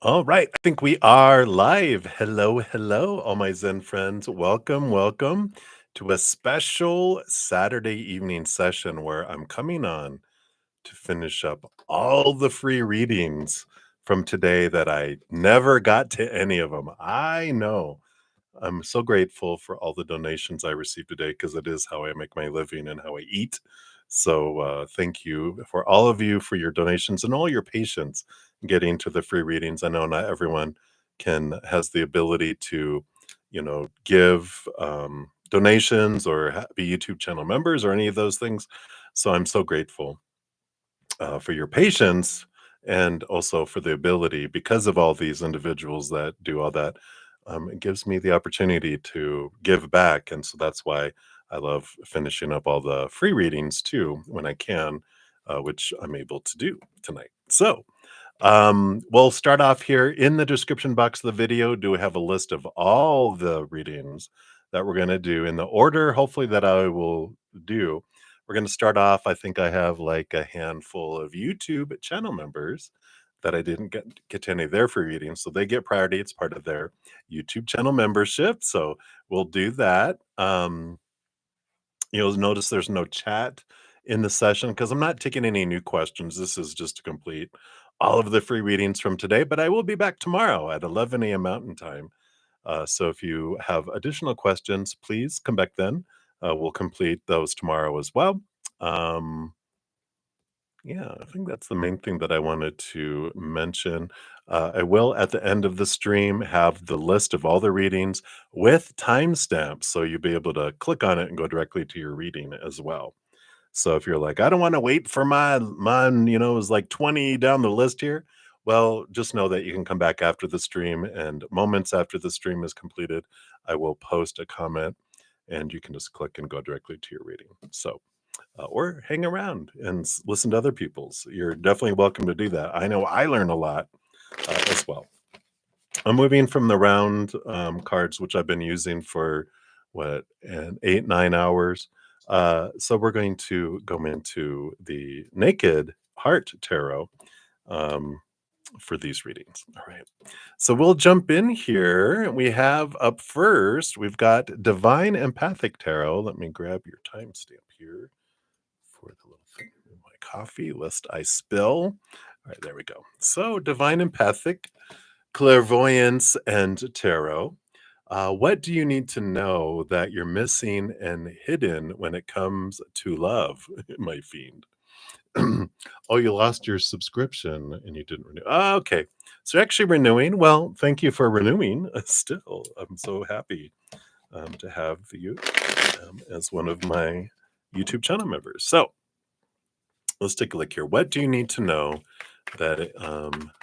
All right, I think we are live. Hello, hello, all my Zen friends. Welcome, welcome to a special Saturday evening session where I'm coming on to finish up all the free readings from today that I never got to any of them. I know. I'm so grateful for all the donations I received today because it is how I make my living and how I eat. So thank you for all of you for your donations and all your patience getting to the free readings. I know not everyone can has the ability to, give donations or be YouTube channel members or any of those things. So I'm so grateful for your patience and also for the ability because of all these individuals that do all that. It gives me the opportunity to give back, and so that's why I love finishing up all the free readings too when I can, which I'm able to do tonight. So we'll start off here in the description box of the video. Do we have a list of all the readings that we're going to do in the order, hopefully, that I will do? We're going to start off. I think I have like a handful of YouTube channel members that I didn't get to any of their free readings. So they get priority. It's part of their YouTube channel membership. So we'll do that. You'll notice there's no chat in the session because I'm not taking any new questions. This is just to complete all of the free readings from today, but I will be back tomorrow at 11 a.m. Mountain Time. So if you have additional questions, please come back then. We'll complete those tomorrow as well. Um, yeah, I think that's the main thing that I wanted to mention. I will, at the end of the stream, have the list of all the readings with timestamps. So you'll be able to click on it and go directly to your reading as well. So if you're like, I don't want to wait for mine, is like 20 down the list here. Well, just know that you can come back after the stream, and moments after the stream is completed, I will post a comment and you can just click and go directly to your reading. So or hang around and listen to other people's. You're definitely welcome to do that. I know I learn a lot as well. I'm moving from the round cards, which I've been using for and 8-9 hours. So we're going to go into the Naked Heart Tarot for these readings. All right. So we'll jump in here. We have up first, we've got Divine Empathic Tarot. Let me grab your timestamp here for the little thing in my coffee, lest I spill. All right, there we go. So, Divine Empathic, Clairvoyance, and Tarot. What do you need to know that you're missing and hidden when it comes to love, my fiend? Oh, you lost your subscription and you didn't renew. Oh, okay. So, you're actually renewing. Well, thank you for renewing. Still, I'm so happy to have you as one of my YouTube channel members. So, let's take a look here. What do you need to know that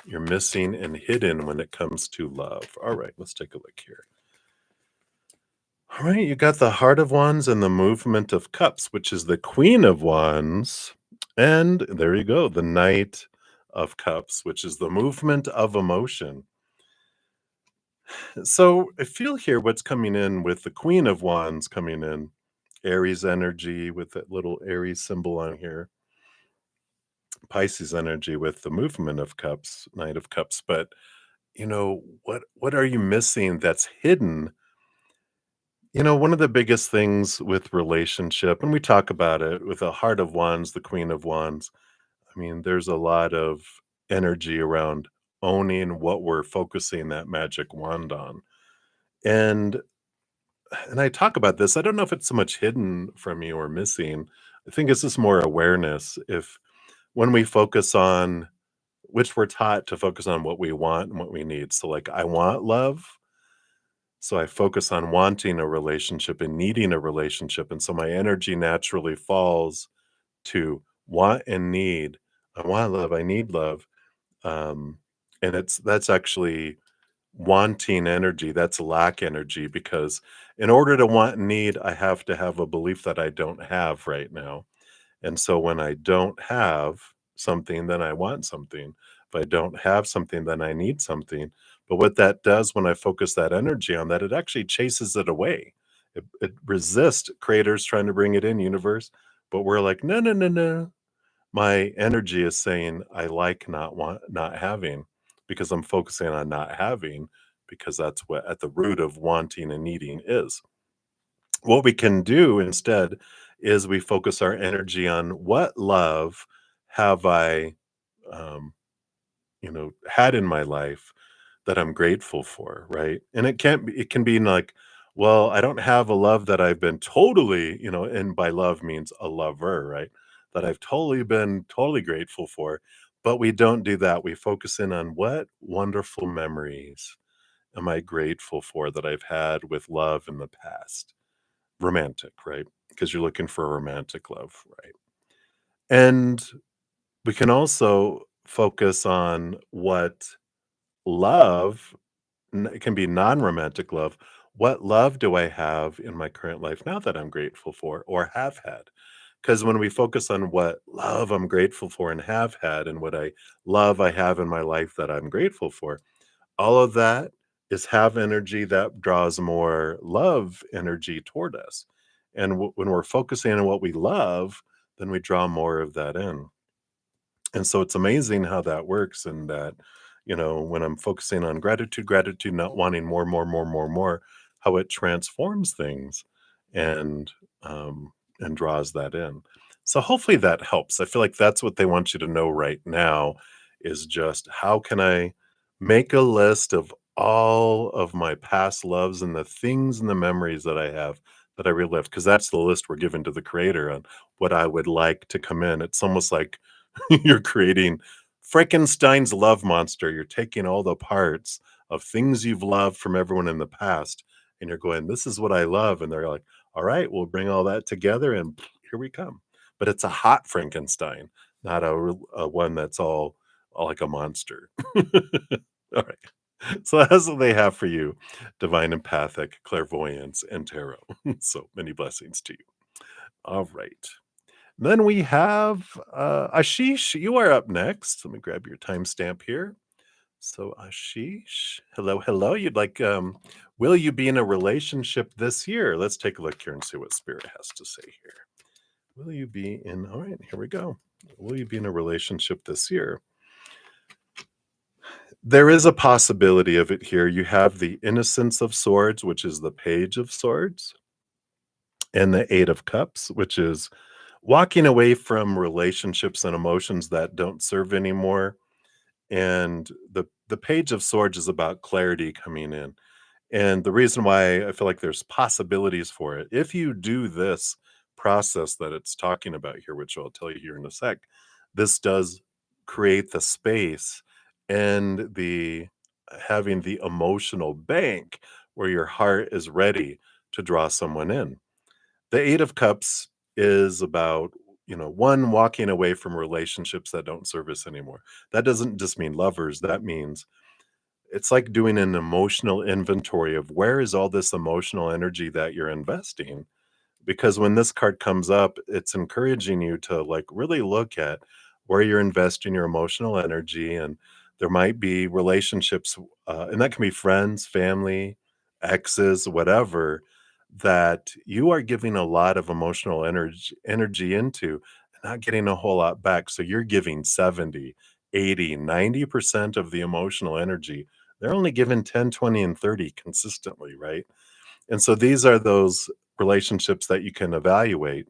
you're missing and hidden when it comes to love? All right, let's take a look here. All right, you got the Heart of Wands and the Movement of Cups, which is the Queen of Wands. And there you go, the Knight of Cups, which is the movement of emotion. So I feel here what's coming in with the Queen of Wands coming in, Aries energy with that little Aries symbol on here. Pisces energy with the movement of cups, Knight of Cups. But what are you missing that's hidden? One of the biggest things with relationship, and we talk about it with the Heart of Wands, the Queen of Wands. I mean, there's a lot of energy around owning what we're focusing that magic wand on. And I talk about this. I don't know if it's so much hidden from you or missing. I think it's just more awareness. If when we focus on which we're taught to focus on what we want and what we need. So, like, I want love. So, I focus on wanting a relationship and needing a relationship. And so, my energy naturally falls to want and need. I want love. I need love. Um, and that's actually wanting energy. That's lack energy because in order to want and need, I have to have a belief that I don't have right now. And so when I don't have something, then I want something. If I don't have something, then I need something. But what that does when I focus that energy on that, it actually chases it away. It resists creators trying to bring it in, universe. But we're like, no, no, no, no. My energy is saying I like not having. because I'm focusing on not having, because that's what at the root of wanting and needing is. What we can do instead is we focus our energy on what love have I, um, had in my life that I'm grateful for, right? And it can be like, well, I don't have a love that I've been totally, and by love means a lover, right? That I've totally grateful for. But we don't do that. We focus in on what wonderful memories am I grateful for that I've had with love in the past. Romantic, right? Because you're looking for a romantic love, right? And we can also focus on what love it can be non-romantic love. What love do I have in my current life now that I'm grateful for or have had? Because when we focus on what love I'm grateful for and have had, and what I have in my life that I'm grateful for, all of that is have energy that draws more love energy toward us. And when we're focusing on what we love, then we draw more of that in. And so it's amazing how that works, and that, when I'm focusing on gratitude, not wanting more, how it transforms things and and draws that in. So hopefully that helps. I feel like that's what they want you to know right now, is just how can I make a list of all of my past loves and the things and the memories that I have that I relive, because that's the list we're given to the creator on what I would like to come in. It's almost like you're creating Frankenstein's love monster. You're taking all the parts of things you've loved from everyone in the past, and you're going, "This is what I love." And they're like, "All right, we'll bring all that together, and here we come." But it's a hot Frankenstein, not a one that's all like a monster. All right. So that's what they have for you: divine empathic, clairvoyance, and tarot. So many blessings to you. All right. Then we have, Ashish, you are up next. Let me grab your timestamp here. So, Ashish, hello, hello. Will you be in a relationship this year? Let's take a look here and see what Spirit has to say here. Will you be in, all right, here we go. Will you be in a relationship this year? There is a possibility of it here. You have the Innocence of Swords, which is the Page of Swords, and the Eight of Cups, which is walking away from relationships and emotions that don't serve anymore. And the Page of Swords is about clarity coming in. And the reason why I feel like there's possibilities for it, if you do this process that it's talking about here, which I'll tell you here in a sec, this does create the space and the having the emotional bank where your heart is ready to draw someone in. The Eight of Cups is about, one, walking away from relationships that don't serve us anymore. That doesn't just mean lovers, that means it's like doing an emotional inventory of where is all this emotional energy that you're investing, because when this card comes up, it's encouraging you to like really look at where you're investing your emotional energy. And there might be relationships, and that can be friends, family, exes, whatever, that you are giving a lot of emotional energy into and not getting a whole lot back. So you're giving 70, 80, 90% of the emotional energy. They're only giving 10, 20, and 30 consistently, right? And so these are those relationships that you can evaluate.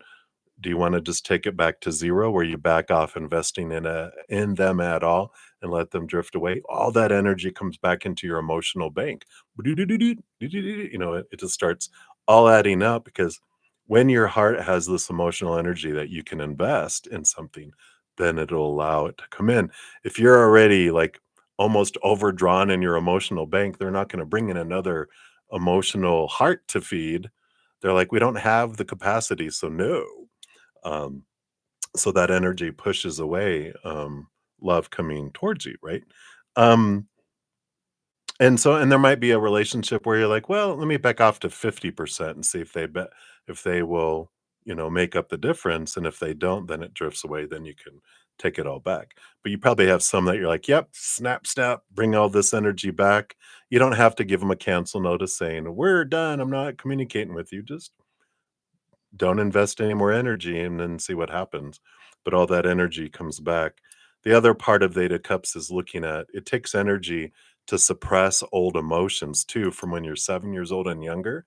Do you wanna just take it back to 0, where you back off investing in them at all and let them drift away? All that energy comes back into your emotional bank. It just starts all adding up, because when your heart has this emotional energy that you can invest in something, then it'll allow it to come in. If you're already, like, almost overdrawn in your emotional bank, they're not gonna bring in another emotional heart to feed. They're like, "We don't have the capacity, so no." Um, so that energy pushes away, love coming towards you, right? Um, and there might be a relationship where you're like, well, let me back off to 50% and see if they will, make up the difference. And if they don't, then it drifts away. Then you can take it all back. But you probably have some that you're like, yep, snap, snap, bring all this energy back. You don't have to give them a cancel notice saying, we're done. I'm not communicating with you. Just don't invest any more energy and then see what happens. But all that energy comes back. The other part of the Eight of Cups is looking at it takes energy to suppress old emotions too from when you're 7 years old and younger,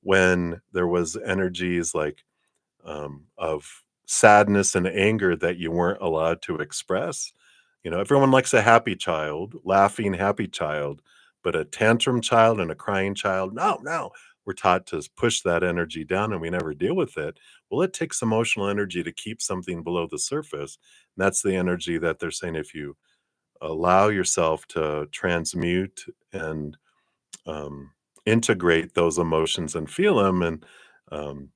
when there was energies like of sadness and anger that you weren't allowed to express. Everyone likes a happy child, laughing, happy child, but a tantrum child and a crying child, no, no. We're taught to push that energy down and we never deal with it. Well, it takes emotional energy to keep something below the surface. And that's the energy that they're saying if you allow yourself to transmute and um, integrate those emotions and feel them and um,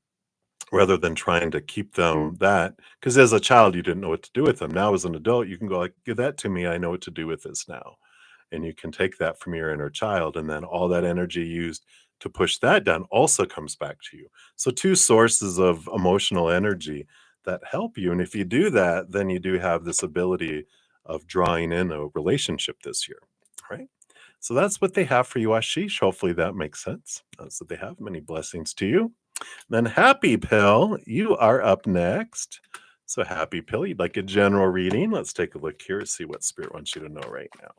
rather than trying to keep them that because as a child you didn't know what to do with them. Now as an adult you can go like, give that to me, I know what to do with this now. And you can take that from your inner child, and then all that energy used to push that down also comes back to you. So two sources of emotional energy that help you, and if you do that, then you do have this ability of drawing in a relationship this year. All right, so that's what they have for you, Ashish. Hopefully that makes sense. That's what they have. Many blessings to you. Then Happy Pill, you are up next. So Happy Pill, you'd like a general reading? Let's take a look here and see what Spirit wants you to know right now.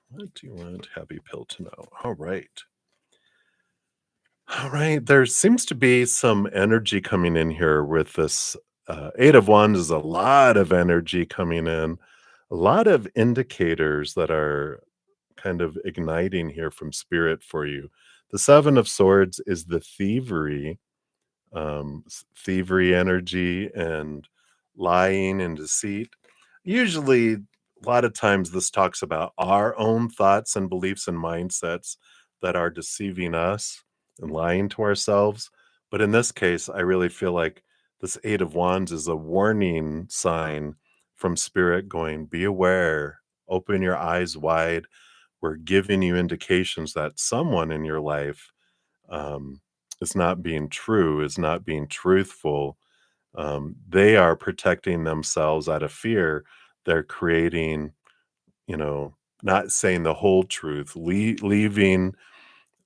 What do you want Happy Pill to know? All right. All right. There seems to be some energy coming in here with this Eight of Wands is a lot of energy coming in, a lot of indicators that are kind of igniting here from Spirit for you. The Seven of Swords is the thievery thievery energy and lying and deceit. Usually, a lot of times, this talks about our own thoughts and beliefs and mindsets that are deceiving us and lying to ourselves. But in this case, I really feel like this Eight of Wands is a warning sign from Spirit going, be aware, open your eyes wide. We're giving you indications that someone in your life um, is not being true, is not being truthful. They are protecting themselves out of fear. They're creating, you know, not saying the whole truth, leaving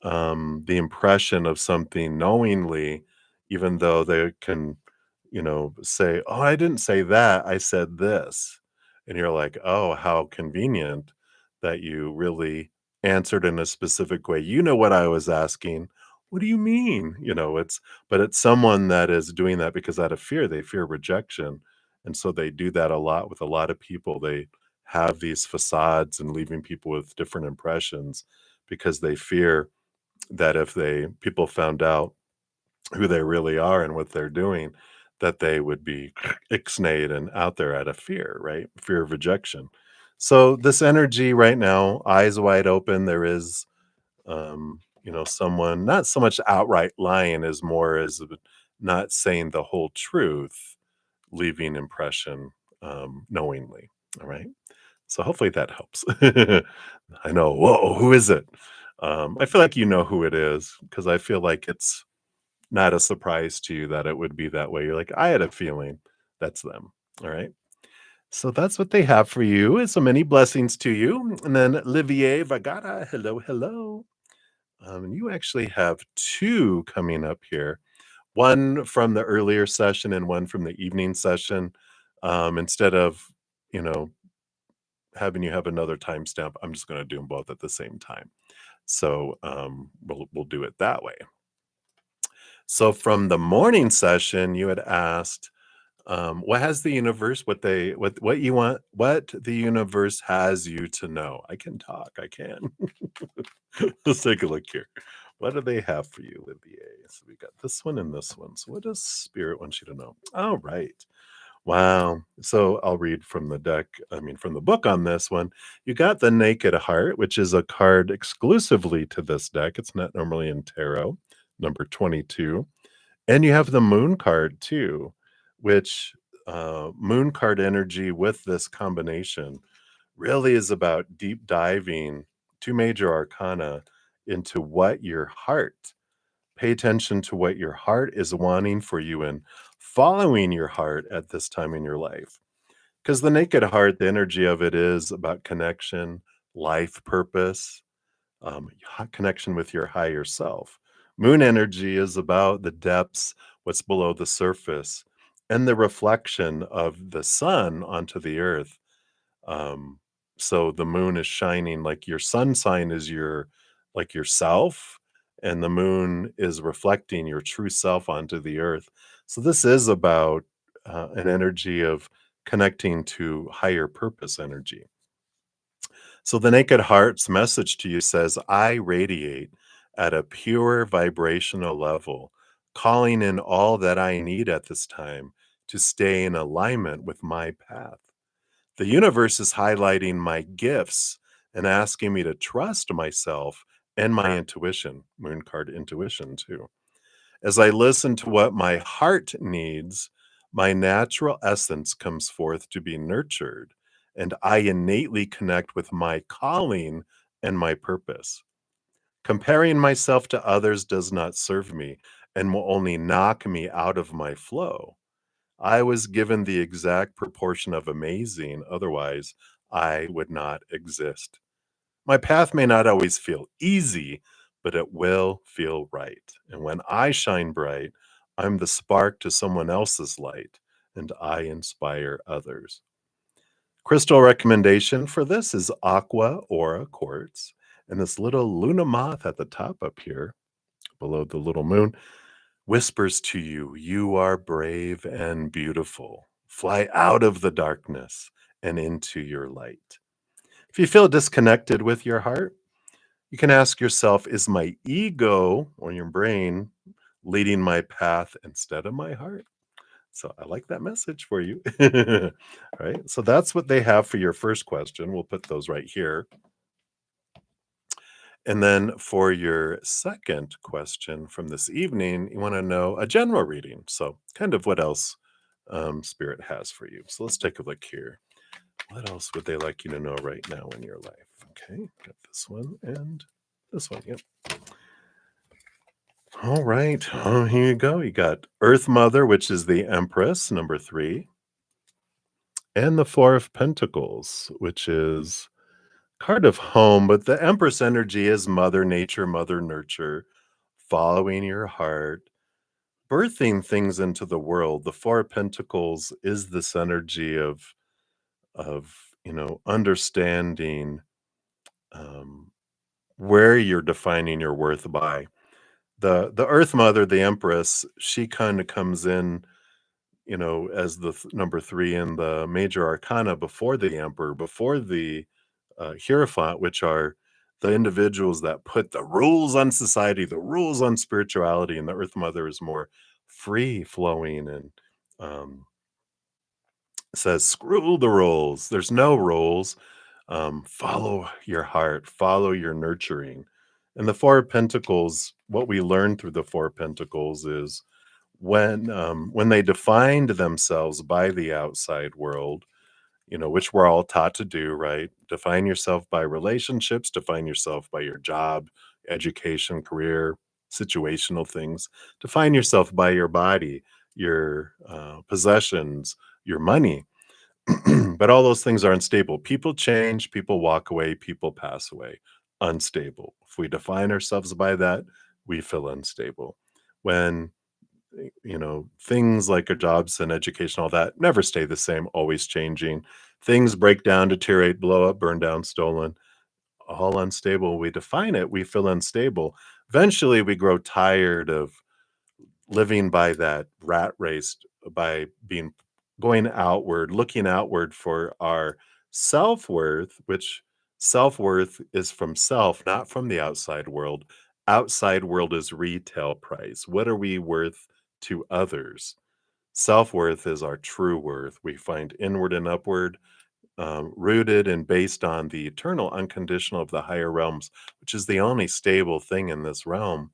the impression of something knowingly, even though they can, say, "Oh, I didn't say that. I said this," and you're like, "Oh, how convenient that you really answered in a specific way. You know what I was asking. What do you mean?" But it's someone that is doing that because out of fear, they fear rejection, and so they do that a lot with a lot of people. They have these facades and leaving people with different impressions because they fear that if they people found out who they really are and what they're doing, that they would be ixnayed and out there out of fear, right? Fear of rejection. So this energy right now, eyes wide open, there is someone not so much outright lying as more as not saying the whole truth, leaving impression knowingly. All right. So hopefully that helps. I know. Whoa, who is it? I feel like you know who it is because I feel like it's not a surprise to you that it would be that way. You're like, I had a feeling that's them. All right. So that's what they have for you. And so many blessings to you. And then Livier Vergara, hello, hello. And you actually have two coming up here. One from the earlier session and one from the evening session. Instead of, you know, having you have another timestamp, I'm just going to do them both at the same time. So we'll do it that way. So from the morning session, you had asked, what has the universe, what you want, what the universe has you to know. I can talk. I can. Let's take a look here. What do they have for you, Olivier? So we got this one and this one. So what does Spirit want you to know? All right. Wow. So I'll read from the deck, from the book on this one. You got the Naked Heart, which is a card exclusively to this deck. It's not normally in tarot, number 22. And you have the Moon card too, which Moon card energy with this combination really is about deep diving two major arcana into what your heart, pay attention to what your heart is wanting for you and following your heart at this time in your life. Because the Naked Heart, the energy of it is about connection, life purpose, connection with your higher self. Moon energy is about the depths, what's below the surface, and the reflection of the sun onto the earth. Um, so the moon is shining like your sun sign is your like yourself, and the moon is reflecting your true self onto the earth. So this is about an energy of connecting to higher purpose energy. So the Naked Heart's message to you says, I radiate at a pure vibrational level, calling in all that I need at this time to stay in alignment with my path. The universe is highlighting my gifts and asking me to trust myself and my intuition, moon card intuition too. As I listen to what my heart needs, my natural essence comes forth to be nurtured, and I innately connect with my calling and my purpose. Comparing myself to others does not serve me and will only knock me out of my flow. I was given the exact proportion of amazing, otherwise, I would not exist. My path may not always feel easy, but it will feel right. And when I shine bright, I'm the spark to someone else's light, and I inspire others. Crystal recommendation for this is Aqua Aura Quartz. And this little Luna moth at the top up here, below the little moon, whispers to you, you are brave and beautiful. Fly out of the darkness and into your light. If you feel disconnected with your heart, you can ask yourself, is my ego or your brain leading my path instead of my heart? So I like that message for you. All right. So that's what they have for your first question. We'll put those right here. And then for your second question from this evening, you want to know a general reading. So, kind of what else Spirit has for you. So, let's take a look here. What else would they like you to know right now in your life? Okay, got this one and this one. Yep. All right. Oh, here you go. You got Earth Mother, which is the Empress, number 3, and the Four of Pentacles, which is card of home, but the Empress energy is Mother Nature, Mother Nurture, following your heart, birthing things into the world. The Four of Pentacles is this energy of understanding um, where you're defining your worth by. The Earth Mother, the Empress, she kind of comes in, as the number 3 in the major arcana before the Emperor, before the Hierophant, which are the individuals that put the rules on society, the rules on spirituality, and the Earth Mother is more free flowing and um, says, screw the rules. There's no rules. Follow your heart, follow your nurturing. And the Four of Pentacles, what we learn through the Four of Pentacles is when they defined themselves by the outside world, which we're all taught to do, right? Define yourself by relationships, define yourself by your job, education, career, situational things. Define yourself by your body, your possessions, your money. But all those things are unstable. People change, people walk away, people pass away. Unstable. If we define ourselves by that, we feel unstable. When things like our jobs and education, all that never stay the same, always changing. Things break down, deteriorate, blow up, burn down, stolen, all unstable. We define it, we feel unstable. Eventually, we grow tired of living by that rat race, by being going outward, looking outward for our self-worth, which self-worth is from self, not from the outside world. Outside world is retail price. What are we worth to others? Self-worth is our true worth. We find inward and upward, rooted and based on the eternal unconditional of the higher realms, which is the only stable thing in this realm.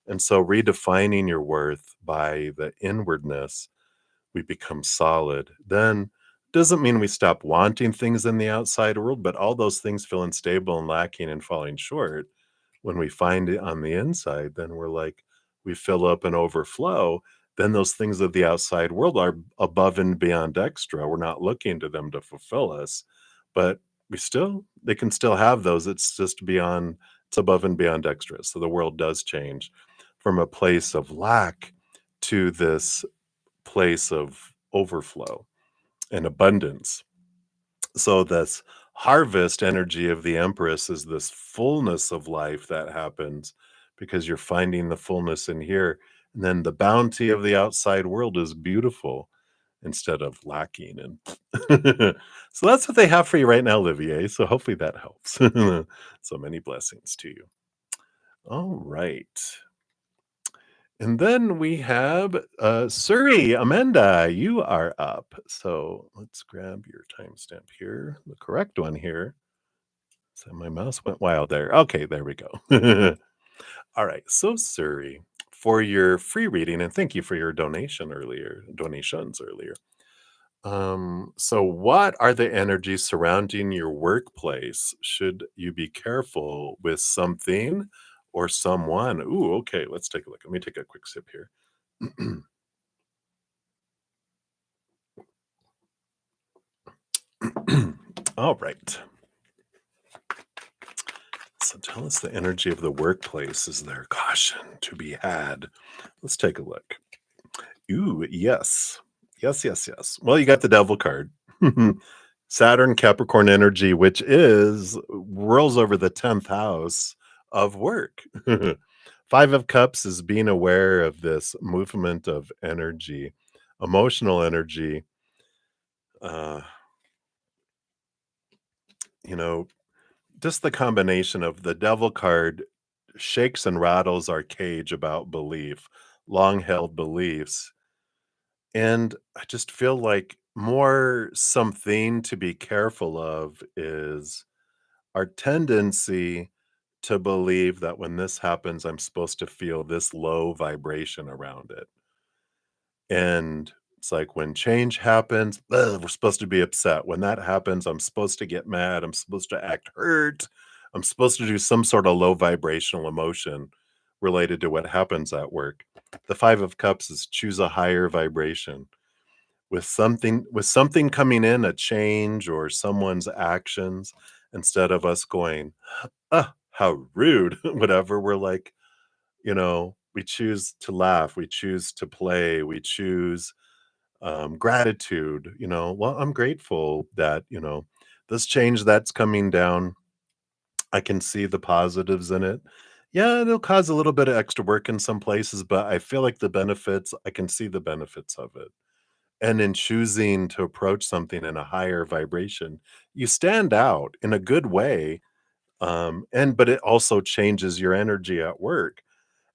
And so redefining your worth by the inwardness, we become solid. Then doesn't mean we stop wanting things in the outside world, but all those things feel unstable and lacking and falling short. When we find it on the inside, then we're like, we fill up and overflow. Then those things of the outside world are above and beyond extra. We're not looking to them to fulfill us, but they can still have those. It's just beyond, it's above and beyond extra. So the world does change from a place of lack to this place of overflow and abundance. So this harvest energy of the Empress is this fullness of life that happens because you're finding the fullness in here. And then the bounty of the outside world is beautiful instead of lacking. And so that's what they have for you right now, Livier. So hopefully that helps. So many blessings to you. All right. And then we have Suri Amanda. You are up. So let's grab your timestamp here, the correct one here. So my mouse went wild there. Okay, there we go. All right. So Suri, for your free reading, and thank you for your donations earlier. So what are the energies surrounding your workplace? Should you be careful with something or someone? Ooh, okay, let's take a look. Let me take a quick sip here. All right. So tell us the energy of the workplace. Is there caution to be had? Let's take a look. Ooh, yes. Yes, yes, yes. Well, you got the devil card. Saturn Capricorn energy, which is rolls over the 10th house of work. Five of Cups is being aware of this movement of energy, emotional energy. Uh, you know, just the combination of the devil card shakes and rattles our cage about belief, long held beliefs. And I just feel like more something to be careful of is our tendency to believe that when this happens, I'm supposed to feel this low vibration around it. And it's like when change happens, ugh, we're supposed to be upset. When that happens, I'm supposed to get mad. I'm supposed to act hurt. I'm supposed to do some sort of low vibrational emotion related to what happens at work. The Five of Cups is choose a higher vibration with something coming in, a change or someone's actions, instead of us going, ah, how rude, whatever. We're like, we choose to laugh, we choose to play, we choose gratitude. Well, I'm grateful that, this change that's coming down, I can see the positives in it. Yeah, it'll cause a little bit of extra work in some places, but I feel like I can see the benefits of it. And in choosing to approach something in a higher vibration, you stand out in a good way. But it also changes your energy at work,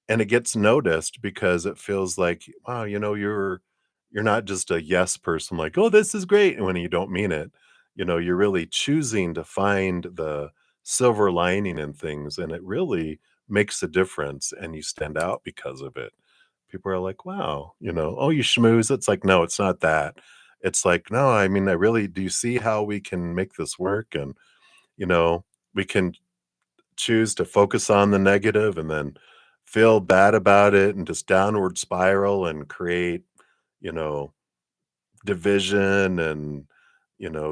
and it gets noticed because it feels like, wow, you're not just a yes person, like, oh, this is great. And when you don't mean it, you're really choosing to find the silver lining in things, and it really makes a difference, and you stand out because of it. People are like, wow, oh, you schmooze. It's like, no, it's not that. It's like, no, I mean, I really do you see how we can make this work? And, you know, we can choose to focus on the negative and then feel bad about it and just downward spiral and create, you know, division and,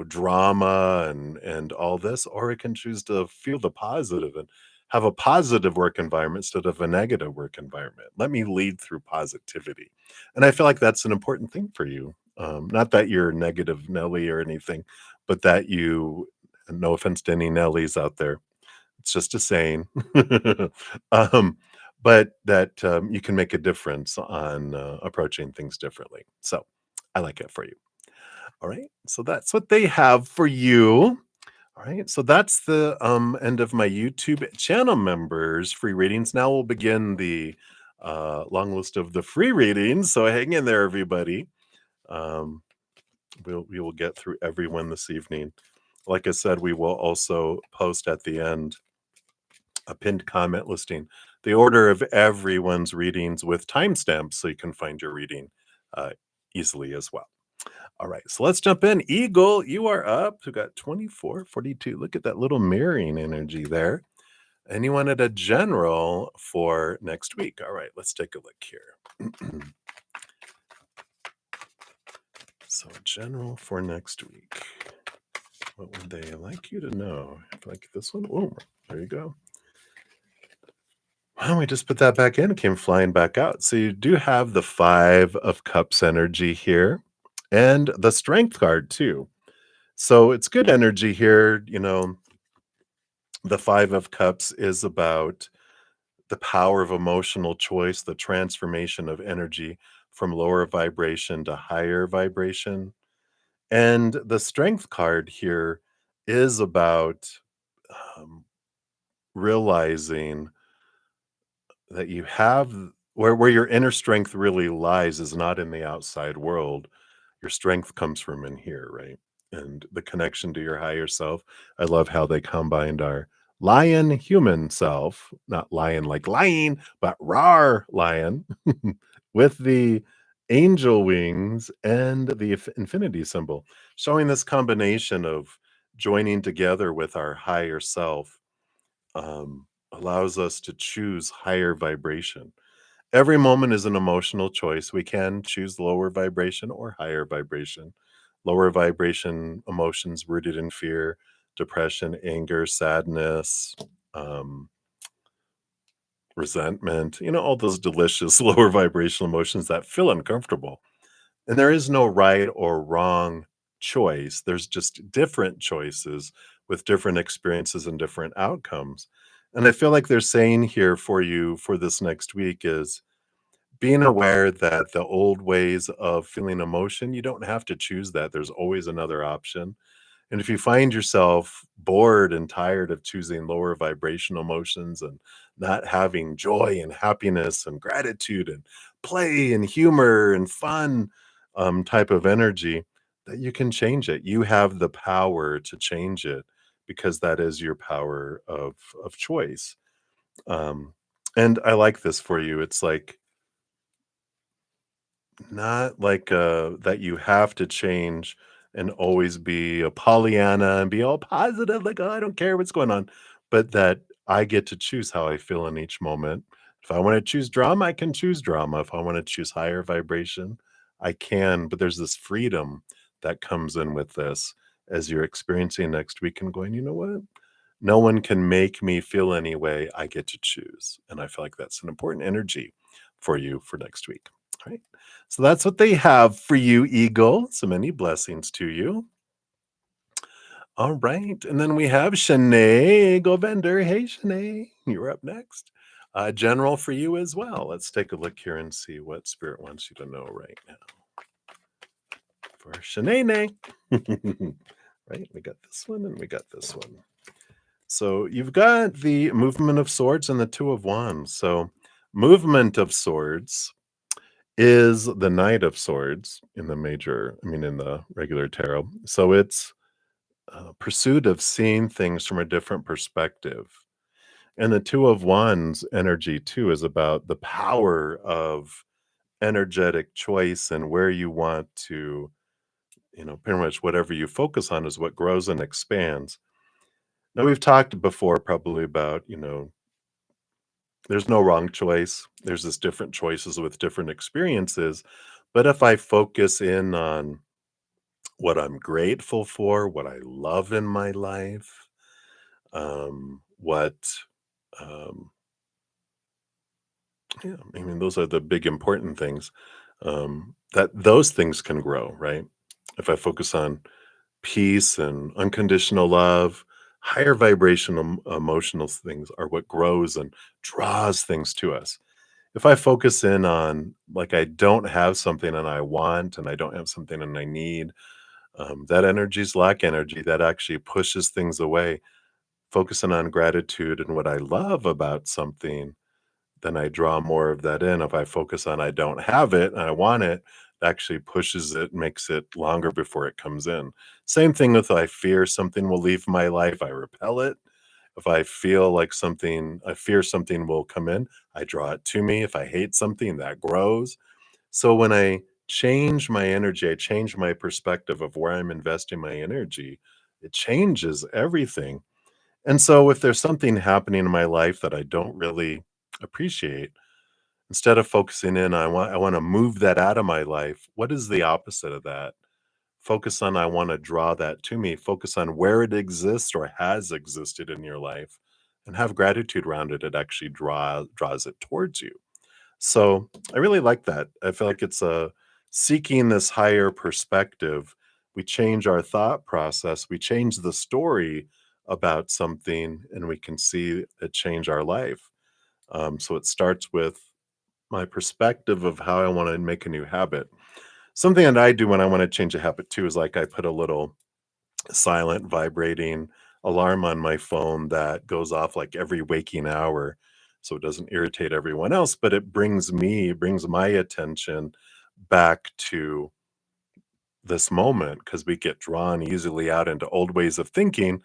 drama and all this, or it can choose to feel the positive and have a positive work environment instead of a negative work environment. Let me lead through positivity. And I feel like that's an important thing for you. Not that you're negative Nelly or anything, but that you, no offense to any Nellies out there, it's just a saying. um, but that you can make a difference on approaching things differently. So I like it for you. All right. So that's what they have for you. All right. So that's the end of my YouTube channel members free readings. Now we'll begin the long list of the free readings. So hang in there, everybody. Um, we will get through everyone this evening. Like I said, we will also post at the end a pinned comment listing the order of everyone's readings with timestamps so you can find your reading easily as well. All right, so let's jump in. Eagle, you are up. We got 2442. Look at that little mirroring energy there. And you wanted a general for next week. All right, let's take a look here. So, general for next week. What would they like you to know? Like this one? Oh, there you go. Why don't we just put that back in? It came flying back out. So you do have the Five of Cups energy here. and the strength card too. So it's good energy here. The 5 of Cups is about the power of emotional choice, the transformation of energy from lower vibration to higher vibration. And the strength card here is about um, realizing that you have where your inner strength really lies is not in the outside world. Your strength comes from in here, right? And the connection to your higher self. I love how they combined our lion human self, not lion like lying, but rar lion, with the angel wings and the infinity symbol, showing this combination of joining together with our higher self allows us to choose higher vibration. Every moment is an emotional choice. We can choose lower vibration or higher vibration. Lower vibration emotions rooted in fear, depression, anger, sadness, um, resentment, all those delicious lower vibrational emotions that feel uncomfortable. And there is no right or wrong choice. There's just different choices with different experiences and different outcomes. And I feel like they're saying here for you for this next week is being aware that the old ways of feeling emotion, you don't have to choose that. There's always another option. And if you find yourself bored and tired of choosing lower vibrational emotions and not having joy and happiness and gratitude and play and humor and fun type of energy, that you can change it. You have the power to change it because that is your power of choice. Um, and I like this for you. It's like not like, that you have to change and always be a Pollyanna and be all positive, like, "Oh, I don't care what's going on," but that I get to choose how I feel in each moment. If I wanna choose drama, I can choose drama. If I wanna choose higher vibration, I can, but there's this freedom that comes in with this as you're experiencing next week and going, "You know what? No one can make me feel any way. I get to choose." And I feel like that's an important energy for you for next week. All right. So that's what they have for you, Eagle. So many blessings to you. All right. And then we have Shanay Govender. Hey, Shanay, you're up next. General for you as well. Let's take a look here and see what Spirit wants you to know right now for Shanay. Right. We got this one and we got this one. So you've got the movement of swords and the two of wands. So movement of swords is the Knight of Swords in the in the regular tarot. So it's pursuit of seeing things from a different perspective. And the Two of Wands energy, too, is about the power of energetic choice and where you want to, pretty much whatever you focus on is what grows and expands. Now, we've talked before probably about, there's no wrong choice. There's just different choices with different experiences. But if I focus in on what I'm grateful for, what I love in my life, what, um, yeah, those are the big important things. That those things can grow, right? If I focus on peace and unconditional love, higher vibrational emotional things are what grows and draws things to us. If I focus in on like I don't have something and I want, and I don't have something and I need, that energy is lack energy that actually pushes things away. Focusing on gratitude and what I love about something, then I draw more of that in. If I focus on I don't have it and I want it, it actually pushes it, makes it longer before it comes in. Same thing with I fear something will leave my life, I repel it. If I feel like I fear something will come in, I draw it to me. If I hate something, that grows. So when I change my energy, I change my perspective of where I'm investing my energy, it changes everything. And so if there's something happening in my life that I don't really appreciate, instead of focusing in, I want to move that out of my life. What is the opposite of that? Focus on I want to draw that to me. Focus on where it exists or has existed in your life and have gratitude around it. It actually draws it towards you. So I really like that. I feel like it's a seeking this higher perspective, we change our thought process, we change the story about something, and we can see it change our life. So it starts with my perspective of how I want to make a new habit. Something that I do when I want to change a habit too is like I put a little silent vibrating alarm on my phone that goes off like every waking hour so it doesn't irritate everyone else, but it brings my attention back to this moment because we get drawn easily out into old ways of thinking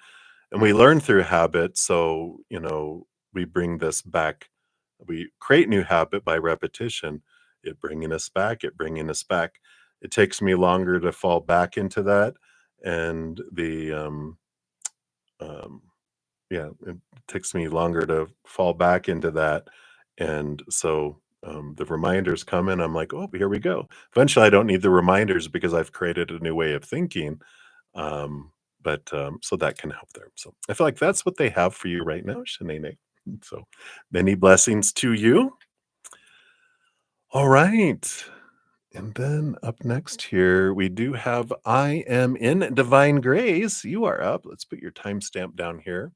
and we learn through habit. So, we bring this back. We create new habit by repetition. It bringing us back. It takes me longer to fall back into that. And um, yeah, it takes me longer to fall back into that. And so the reminders come in. I'm like, oh, here we go. Eventually, I don't need the reminders because I've created a new way of thinking. But so that can help there. So I feel like that's what they have for you right now, Shanae. So many blessings to you. All right. And then up next here, we do have I am in divine grace. You are up. Let's put your timestamp down here.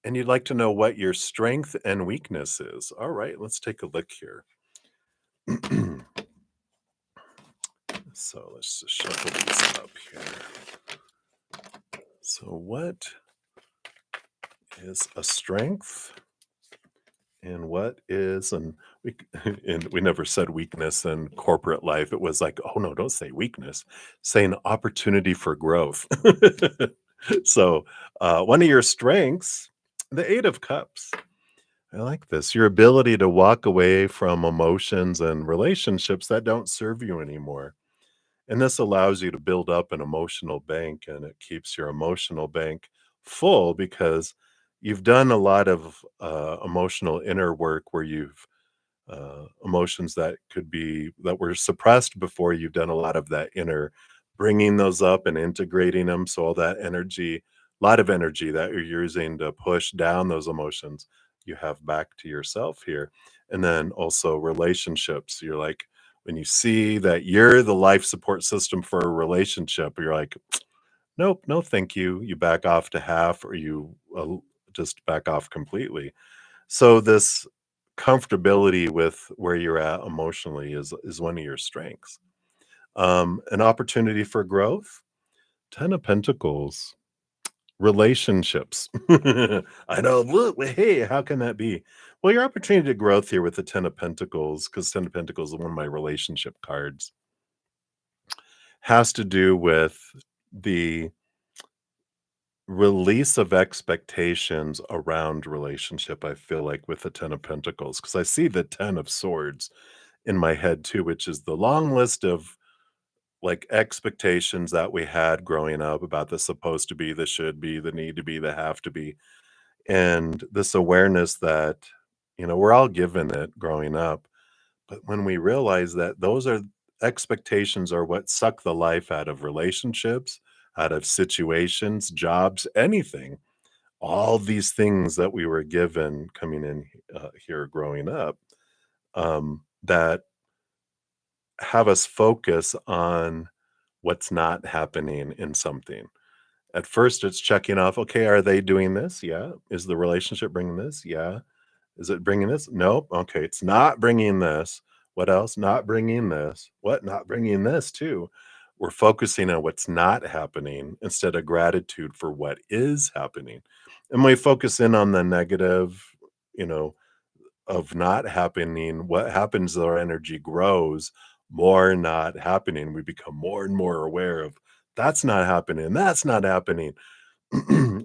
And you'd like to know what your strength and weakness is. All right, let's take a look here. So let's just shuffle these up here. So, what is a strength? And what is we and we never said weakness in corporate life. It was like, oh no, don't say weakness. Say an opportunity for growth. So one of your strengths, the Eight of Cups. I like this. Your ability to walk away from emotions and relationships that don't serve you anymore. And this allows you to build up an emotional bank and it keeps your emotional bank full because you've done a lot of emotional inner work where you've emotions that were suppressed before. You've done a lot of that inner bringing those up and integrating them. So all that energy, a lot of energy that you're using to push down those emotions, you have back to yourself here. And then also relationships. You're like, when you see that you're the life support system for a relationship, you're like, nope, no, thank you. You back off to half, or you just back off completely. So this comfortability with where you're at emotionally is one of your strengths. An opportunity for growth. Ten of Pentacles. Relationships. I know. Look, hey, how can that be? Well, your opportunity to growth here with the Ten of Pentacles, because Ten of Pentacles is one of my relationship cards, has to do with the release of expectations around relationship. I feel like with the Ten of Pentacles, because I see the Ten of Swords in my head too, which is the long list of like expectations that we had growing up about the supposed to be, the should be, the need to be, the have to be. And this awareness that, we're all given it growing up. But when we realize that those are expectations are what suck the life out of relationships, out of situations, jobs, anything, all these things that we were given coming in here growing up, that have us focus on what's not happening in something. At first, it's checking off, okay, are they doing this? Yeah. Is the relationship bringing this? Yeah. Is it bringing this? Nope. Okay, it's not bringing this. What else? Not bringing this. What? Not bringing this too. We're focusing on what's not happening instead of gratitude for what is happening. And we focus in on the negative, you know, of not happening. What happens is our energy grows, more not happening. We become more and more aware of that's not happening. That's not happening.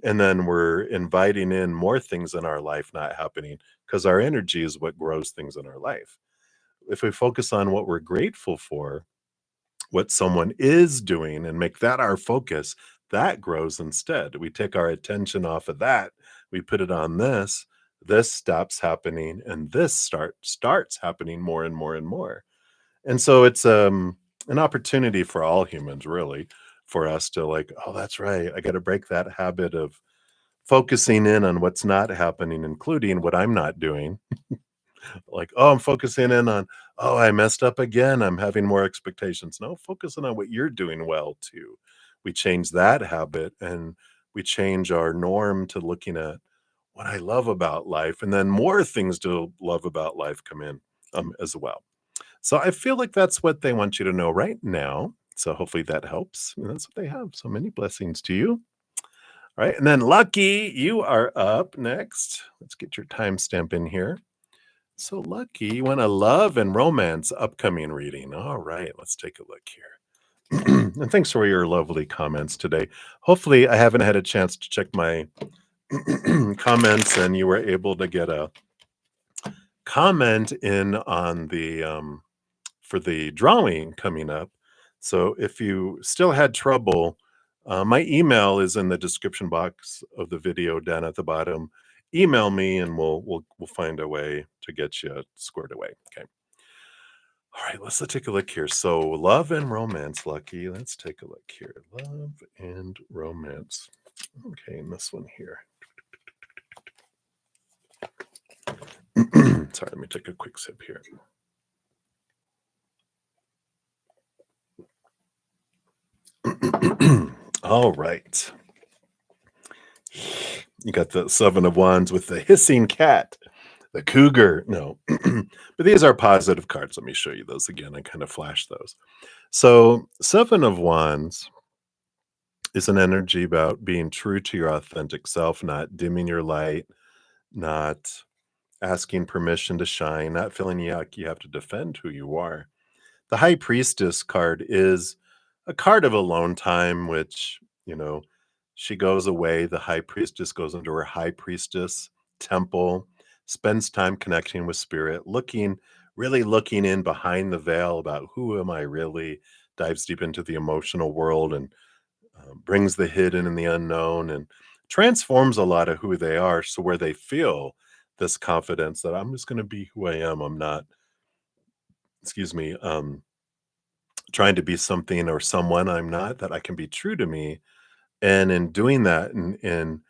And then we're inviting in more things in our life not happening because our energy is what grows things in our life. If we focus on what we're grateful for, what someone is doing, and make that our focus, that grows instead. We take our attention off of that, we put it on this stops happening, and this starts happening more and more and more. And so it's an opportunity for all humans, really, for us to like, oh, that's right. I got to break that habit of focusing in on what's not happening, including what I'm not doing. Like, oh, I'm focusing in on, "Oh, I messed up again. I'm having more expectations." No, focusing on what you're doing well too. We change that habit and we change our norm to looking at what I love about life, and then more things to love about life come in as well. So I feel like that's what they want you to know right now. So hopefully that helps. And that's what they have. So many blessings to you. All right. And then Lucky, you are up next. Let's get your timestamp in here. So Lucky, you want a love and romance upcoming reading. All right. Let's take a look here. And thanks for your lovely comments today. Hopefully, I haven't had a chance to check my comments and you were able to get a comment in on the for the drawing coming up. So if you still had trouble, my email is in the description box of the video down at the bottom. Email me and we'll find a way to get you squared away. Okay. All right, let's take a look here. So love and romance, Lucky. Let's take a look here. Love and romance. Okay, and this one here. Sorry, let me take a quick sip here. All right. You got the Seven of Wands with the hissing cat, the cougar. No, but these are positive cards. Let me show you those again. I kind of flashed those. So, Seven of Wands is an energy about being true to your authentic self, not dimming your light, not asking permission to shine, not feeling like you have to defend who you are. The High Priestess card is a card of alone time, which, she goes away. The High Priestess goes into her High Priestess temple, spends time connecting with spirit, really looking in behind the veil about who am I really, dives deep into the emotional world and brings the hidden and the unknown and transforms a lot of who they are. So where they feel this confidence that I'm just going to be who I am. I'm not, excuse me, trying to be something or someone I'm not, that I can be true to me. And in doing that and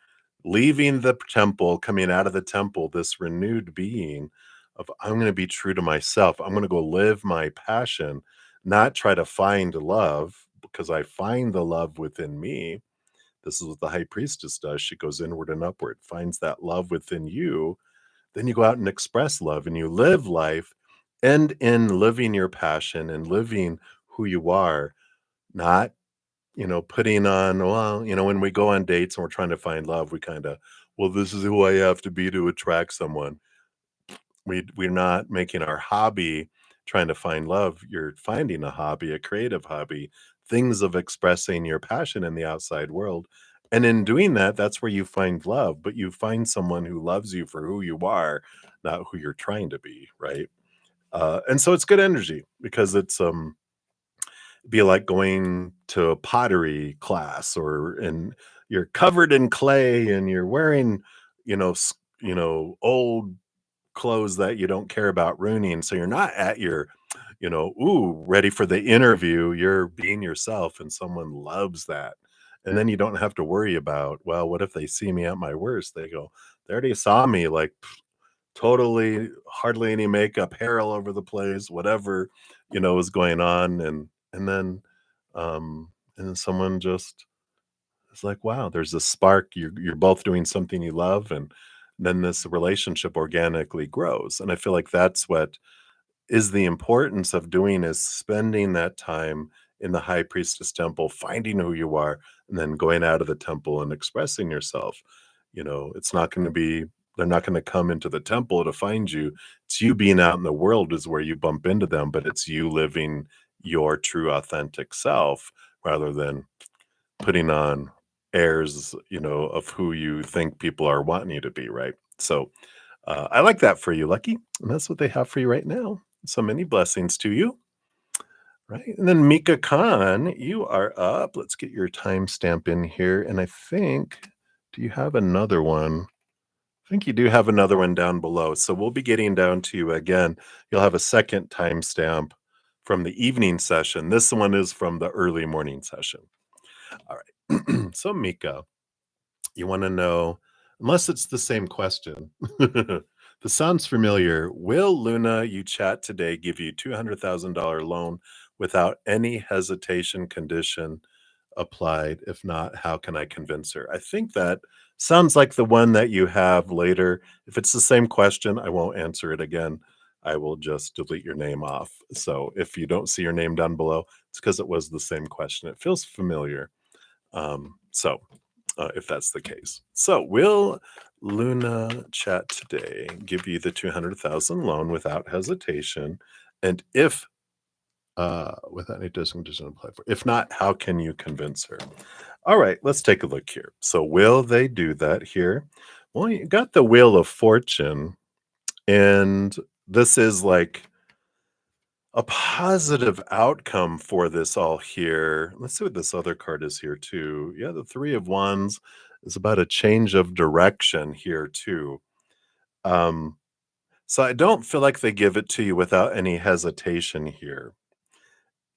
leaving the temple, coming out of the temple, this renewed being of I'm going to be true to myself. I'm going to go live my passion, not try to find love because I find the love within me. This is what the high priestess does. She goes inward and upward, finds that love within you. Then you go out and express love and you live life. And in living your passion and living who you are, not, putting on, well, when we go on dates and we're trying to find love, we kind of, well, this is who I have to be to attract someone. We're not making our hobby trying to find love. You're finding a hobby, a creative hobby, things of expressing your passion in the outside world. And in doing that, that's where you find love, but you find someone who loves you for who you are, not who you're trying to be, right? And so it's good energy because it's be like going to a pottery class and you're covered in clay and you're wearing, old clothes that you don't care about ruining. So you're not at your, ready for the interview. You're being yourself and someone loves that. And then you don't have to worry about, well, what if they see me at my worst? They go, they already saw me like totally hardly any makeup, hair all over the place, whatever, is going on. And then someone just is like, wow, there's a spark. You're both doing something you love, and then this relationship organically grows. And I feel like that's what is the importance of doing is spending that time in the high priestess temple, finding who you are, and then going out of the temple and expressing yourself. It's not going to be, they're not going to come into the temple to find you. It's you being out in the world is where you bump into them, but it's you living your true authentic self rather than putting on airs, of who you think people are wanting you to be, right? So I like that for you, Lucky. And that's what they have for you right now. So many blessings to you. Right. And then Mika Khan, you are up. Let's get your timestamp in here. And I think, do you have another one? I think you do have another one down below. So we'll be getting down to you again. You'll have a second timestamp from the evening session. This one is from the early morning session. All right. So, Mika, you want to know, unless it's the same question, This sounds familiar. Will Luna you chat today give you $200,000 loan without any hesitation condition applied? If not, how can I convince her? I think that sounds like the one that you have later. If it's the same question, I won't answer it again. I will just delete your name off. So if you don't see your name down below, it's because it was the same question. It feels familiar. If that's the case. So, will Luna chat today give you the 200,000 loan without hesitation? And if without any condition apply for, if not, how can you convince her? All right, let's take a look here. So, will they do that here? Well, you got the Wheel of Fortune, and this is like a positive outcome for this all here. Let's see what this other card is here too. Yeah, the Three of Wands is about a change of direction here too. Um, so I don't feel like they give it to you without any hesitation here.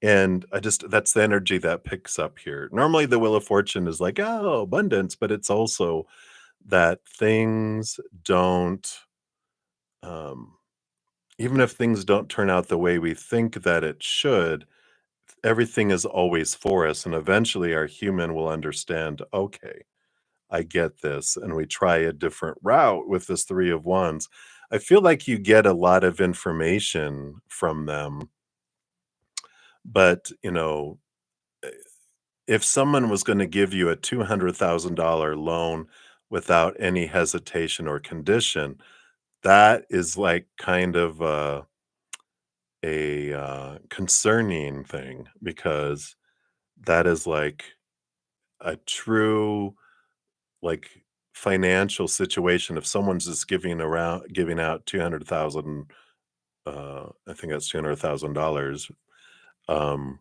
And I just that's the energy that picks up here. Normally the Wheel of Fortune is like, oh, abundance, but it's also that things don't um even if things don't turn out the way we think that it should, everything is always for us, and eventually our human will understand, okay, I get this, and we try a different route with this Three of Wands. I feel like you get a lot of information from them, but eh, if someone was going to give you a $200,000 loan without any hesitation or condition, that is like kind of a concerning thing, because that is like a true, like, financial situation. If someone's just giving out 200,000, I think that's $200,000, um,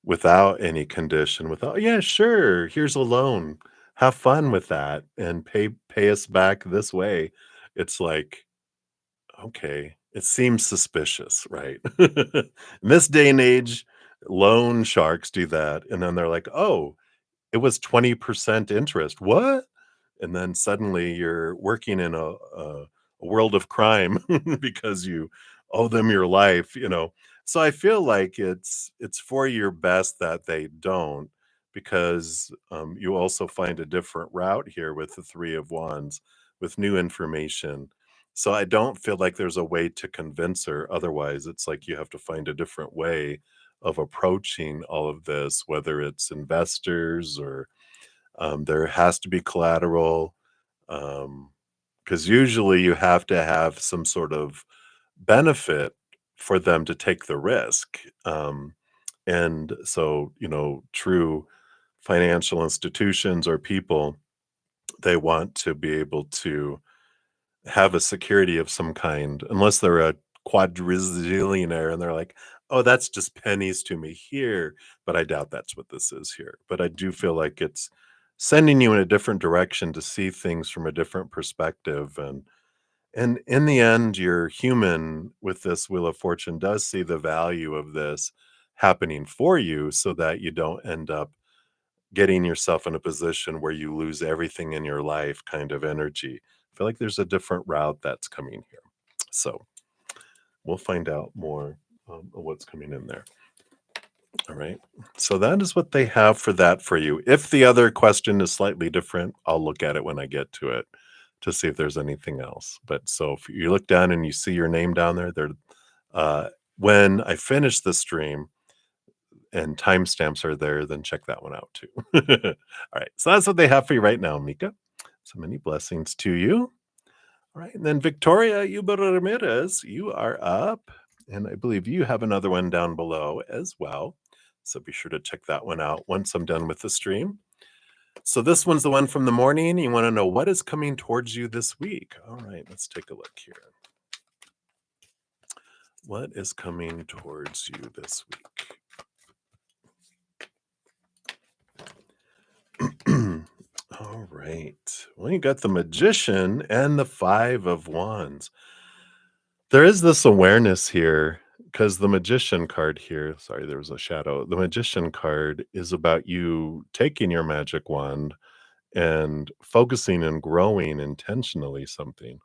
without any condition, without, "Yeah, sure, here's a loan. Have fun with that and pay us back this way." It's like, okay, it seems suspicious, right? In this day and age, loan sharks do that, and then they're like, "Oh, it was 20% interest. What?" And then suddenly you're working in a world of crime because you owe them your life. So I feel like it's for your best that they don't, because you also find a different route here with the Three of Wands, with new information. So I don't feel like there's a way to convince her. Otherwise, it's like you have to find a different way of approaching all of this, whether it's investors or there has to be collateral, because usually you have to have some sort of benefit for them to take the risk. And so, true financial institutions or people, they want to be able to have a security of some kind, unless they're a quadrizillionaire and they're like, "Oh, that's just pennies to me here." But I doubt that's what this is here. But I do feel like it's sending you in a different direction to see things from a different perspective. And in the end, your human with this Wheel of Fortune does see the value of this happening for you, so that you don't end up getting yourself in a position where you lose everything in your life kind of energy. I feel like there's a different route that's coming here. So we'll find out more of what's coming in there. All right. So that is what they have for that for you. If the other question is slightly different, I'll look at it when I get to it to see if there's anything else. But so if you look down and you see your name down there, uh, when I finish the stream, and timestamps are there, then check that one out too. All right. So that's what they have for you right now, Mika. So many blessings to you. All right. And then Victoria Huber-Ramirez, you are up. And I believe you have another one down below as well. So be sure to check that one out once I'm done with the stream. So this one's the one from the morning. You want to know what is coming towards you this week. All right, let's take a look here. What is coming towards you this week? All right. Well, you got the Magician and the Five of Wands. There is this awareness here, because the Magician card here, sorry, there was a shadow. The Magician card is about you taking your magic wand and focusing and growing intentionally something.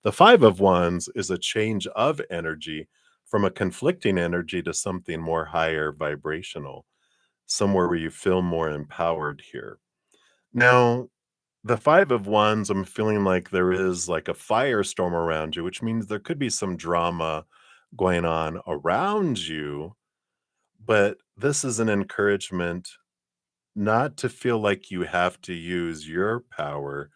The Five of Wands is a change of energy from a conflicting energy to something more higher vibrational, somewhere where you feel more empowered here. Now, the Five of Wands, I'm feeling like there is like a firestorm around you, which means there could be some drama going on around you, but this is an encouragement not to feel like you have to use your power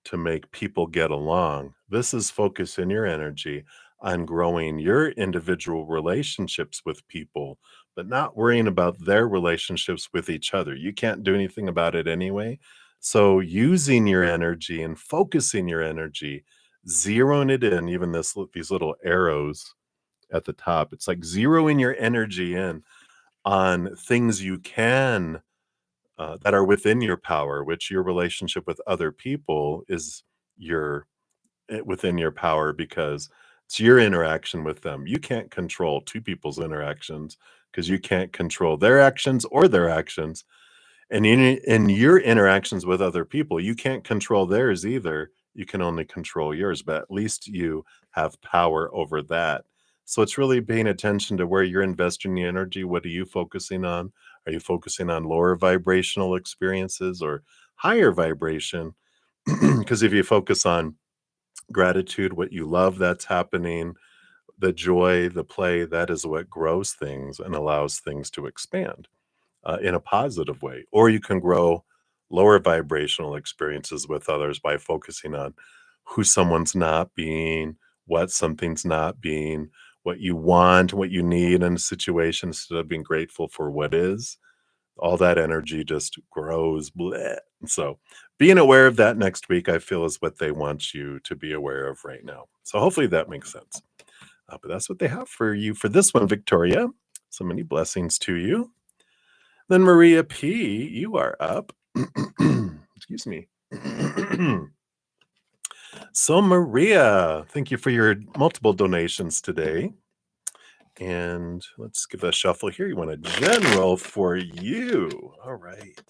to make people get along. This is focusing your energy on growing your individual relationships with people, but not worrying about their relationships with each other. You can't do anything about it anyway. So using your energy and focusing your energy, zeroing it in, even these little arrows at the top, it's like zeroing your energy in on things you can that are within your power, which your relationship with other people is your within your power because it's your interaction with them. You can't control two people's interactions because you can't control their actions or their actions. And in your interactions with other people, you can't control theirs either. You can only control yours, but at least you have power over that. So it's really paying attention to where you're investing your energy. What are you focusing on? Are you focusing on lower vibrational experiences or higher vibration? Because if you focus on gratitude, what you love that's happening, the joy, the play, that is what grows things and allows things to expand in a positive way. Or you can grow lower vibrational experiences with others by focusing on who someone's not being, what something's not being, what you want, what you need in a situation instead of being grateful for what is. All that energy just grows. Bleh. So, being aware of that next week, I feel, is what they want you to be aware of right now. So, hopefully, that makes sense. But that's what they have for you for this one, Victoria. So many blessings to you. Then Maria P, you are up. Excuse me. So Maria, thank you for your multiple donations today. And let's give a shuffle here. You want a general for you. All right.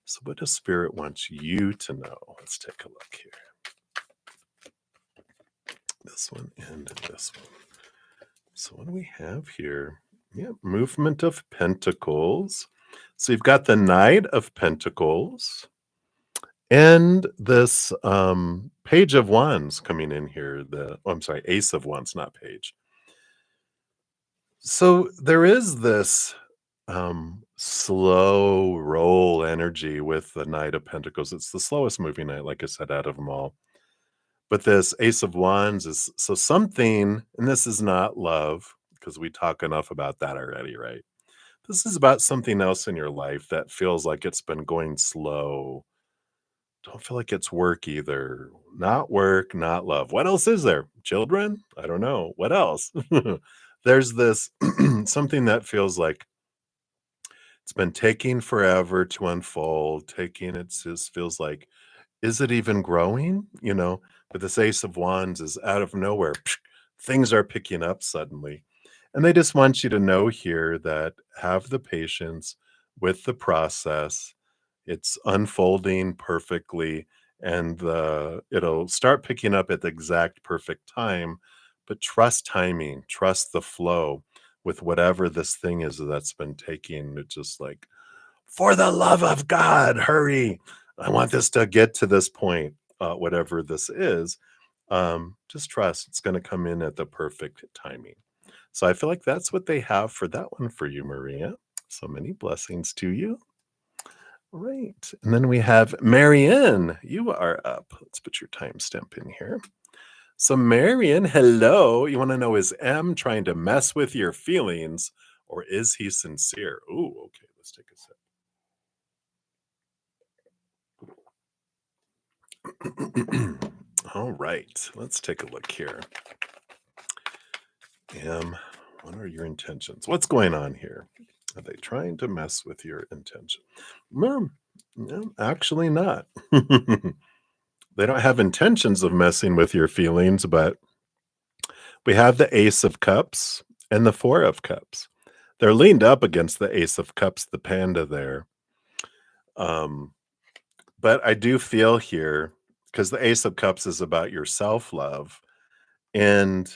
So what does Spirit want you to know? Let's take a look here. This one and this one. So what do we have here? Yeah, Movement of Pentacles. So you've got the Knight of Pentacles and this Page of Wands coming in here. I'm sorry, Ace of Wands, not Page. So there is this slow roll energy with the Knight of Pentacles. It's the slowest moving knight, like I said, out of them all. But this Ace of Wands is so something, and this is not love, because we talk enough about that already, right? This is about something else in your life that feels like it's been going slow. Don't feel like it's work either. Not work, not love. What else is there? Children? I don't know. What else? There's this something that feels like it's been taking forever to unfold, it just feels like, is it even growing? But this Ace of Wands is out of nowhere. Things are picking up suddenly. And they just want you to know here that have the patience with the process. It's unfolding perfectly, and it'll start picking up at the exact perfect time. But trust timing, trust the flow with whatever this thing is that's been taking. It's just like, for the love of God, hurry. I want this to get to this point, whatever this is. Just trust it's going to come in at the perfect timing. So I feel like that's what they have for that one for you, Maria. So many blessings to you. All right. And then we have Marian. You are up. Let's put your timestamp in here. So, Marian, hello. You want to know, is M trying to mess with your feelings or is he sincere? Ooh, okay. Let's take a sip. All right. Let's take a look here. M, what are your intentions? What's going on here? Are they trying to mess with your intention? No, actually not. They don't have intentions of messing with your feelings, but we have the Ace of Cups and the Four of Cups. They're leaned up against the Ace of Cups, the panda there. But I do feel here because the Ace of Cups is about your self-love, and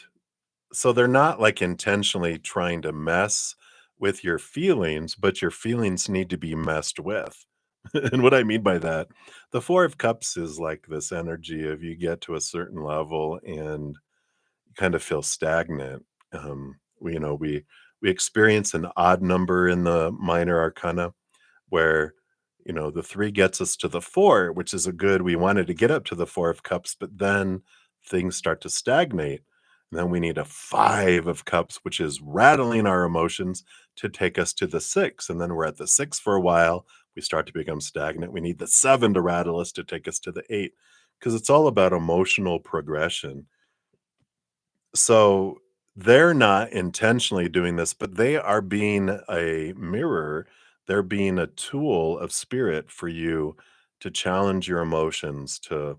so they're not, like, intentionally trying to mess with your feelings, but your feelings need to be messed with. And what I mean by that, the Four of Cups is like this energy of you get to a certain level and you kind of feel stagnant. We experience an odd number in the minor arcana where the three gets us to the four, which is a good. We wanted to get up to the Four of Cups, but then things start to stagnate. And then we need a Five of Cups, which is rattling our emotions to take us to the six. And then we're at the six for a while. We start to become stagnant. We need the seven to rattle us to take us to the eight, because it's all about emotional progression. So they're not intentionally doing this, but they are being a mirror. They're being a tool of spirit for you to challenge your emotions, to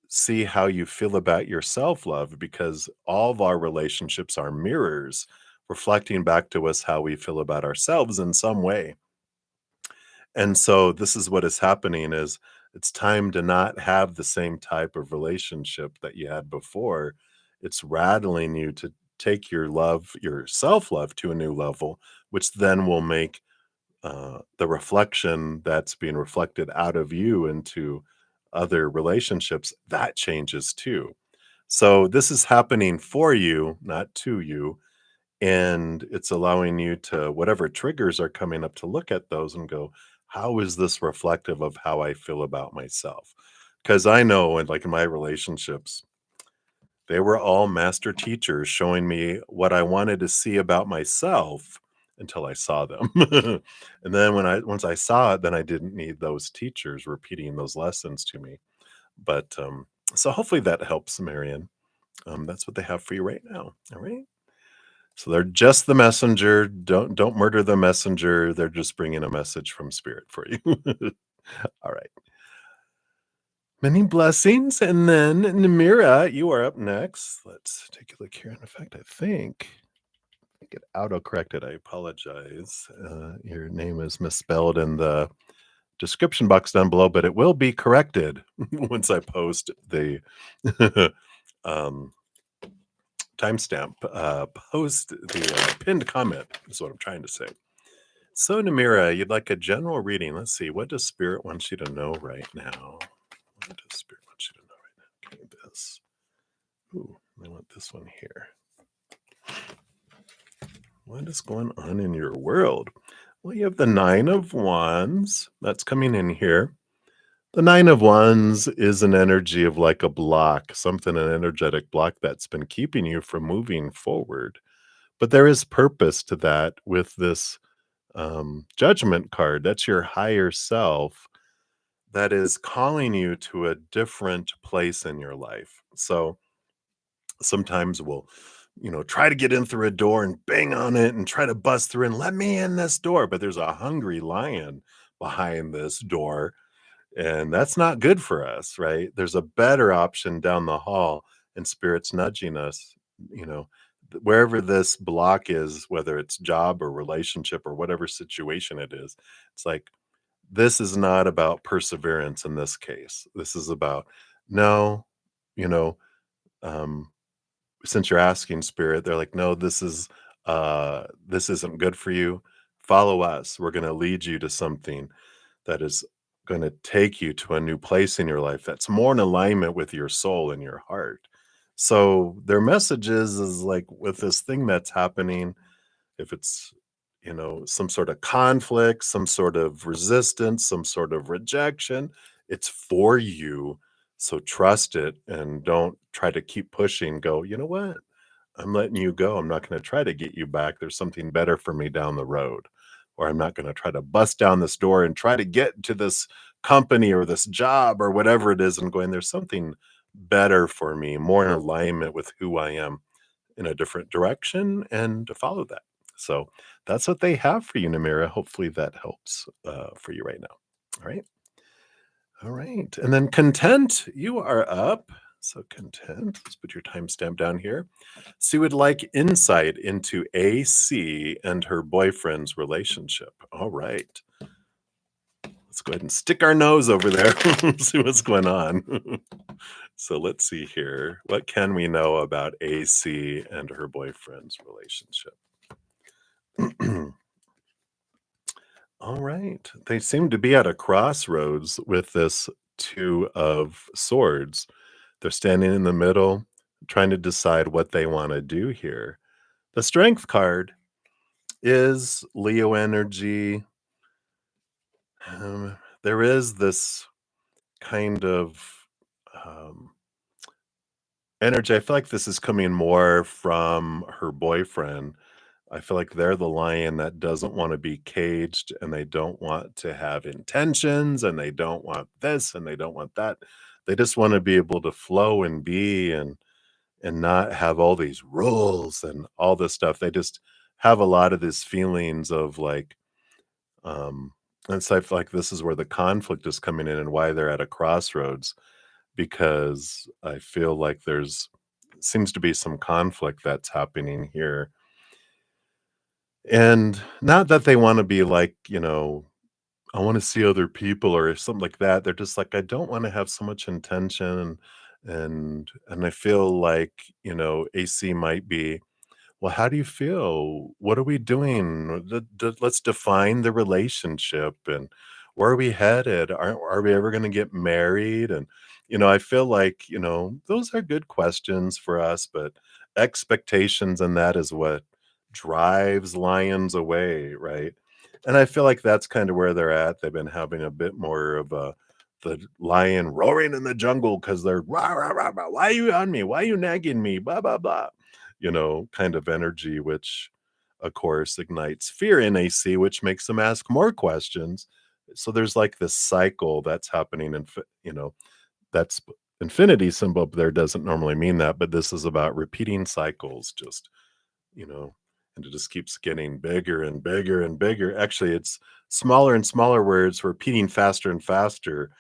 see how you feel about your self love, because all of our relationships are mirrors reflecting back to us how we feel about ourselves in some way. And so this is what is happening is it's time to not have the same type of relationship that you had before. It's rattling you to take your love, your self-love to a new level, which then will make the reflection that's being reflected out of you into other relationships, that changes too. So this is happening for you, not to you, and it's allowing you to, whatever triggers are coming up, to look at those and go, how is this reflective of how I feel about myself? Because I know, and like in my relationships, they were all master teachers showing me what I wanted to see about myself until I saw them. And then once I saw it, then I didn't need those teachers repeating those lessons to me. But so hopefully that helps, Marian. That's what they have for you right now. All right. So they're just the messenger. Don't murder the messenger. They're just bringing a message from spirit for you. All right. Many blessings. And then Namira, you are up next. Let's take a look here. In fact, I think I get auto-corrected. I apologize. Your name is misspelled in the description box down below, but it will be corrected once I post the um, timestamp. Post the pinned comment is what I'm trying to say. So, Namira, you'd like a general reading. Let's see. What does Spirit want you to know right now? What does Spirit want you to know right now? Okay, this. Ooh, I want this one here. What is going on in your world? Well, you have the Nine of Wands. That's coming in here. The Nine of Wands is an energy of like a block, something, an energetic block that's been keeping you from moving forward. But there is purpose to that with this Judgment card. That's your higher self that is calling you to a different place in your life. So sometimes we'll, try to get in through a door and bang on it and try to bust through and let me in this door. But there's a hungry lion behind this door, and that's not good for us, right? There's a better option down the hall, and Spirit's nudging us, you know, wherever this block is, whether it's job or relationship or whatever situation it is. It's like, this is not about perseverance in this case. This is about, no, you know, um, since you're asking Spirit, they're like, no, this isn't good for you. Follow us. We're going to lead you to something that is going to take you to a new place in your life that's more in alignment with your soul and your heart. So their message is like, with this thing that's happening, if it's, some sort of conflict, some sort of resistance, some sort of rejection, it's for you. So trust it and don't try to keep pushing. Go, you know what? I'm letting you go. I'm not going to try to get you back. There's something better for me down the road. Or I'm not going to try to bust down this door and try to get to this company or this job or whatever it is. And going, there's something better for me, more in alignment with who I am, in a different direction, and to follow that. So that's what they have for you, Namira. Hopefully that helps for you right now. All right. All right. And then Content, you are up. So Content, let's put your timestamp down here. So you would like insight into AC and her boyfriend's relationship. All right. Let's go ahead and stick our nose over there, see what's going on. So let's see here. What can we know about AC and her boyfriend's relationship? All right. They seem to be at a crossroads with this two of swords. They're standing in the middle, trying to decide what they want to do here. The strength card is Leo energy. There is this kind of um, energy. I feel like this is coming more from her boyfriend. I feel like they're the lion that doesn't want to be caged and they don't want to have intentions and they don't want this and they don't want that. They just want to be able to flow and be and not have all these rules and all this stuff. They just have a lot of these feelings of like and so I feel like this is where the conflict is coming in and why they're at a crossroads because I feel like there's seems to be some conflict that's happening here. And not that they wanna be like, I wanna see other people or something like that. They're just like, I don't wanna have so much intention and I feel like, AC might be, well, how do you feel? What are we doing? Let's define the relationship and where are we headed? Are we ever going to get married? And, I feel like, those are good questions for us, but expectations and that is what drives lions away, right? And I feel like that's kind of where they're at. They've been having a bit more of the lion roaring in the jungle because they're rah, rah, rah, rah, why are you on me? Why are you nagging me? Blah, blah, blah kind of energy, which of course ignites fear in AC, which makes them ask more questions. So there's like this cycle that's happening, and that's infinity symbol there doesn't normally mean that, but this is about repeating cycles, just you know, and it just keeps getting bigger and bigger and bigger. Actually, it's smaller and smaller where it's repeating faster and faster,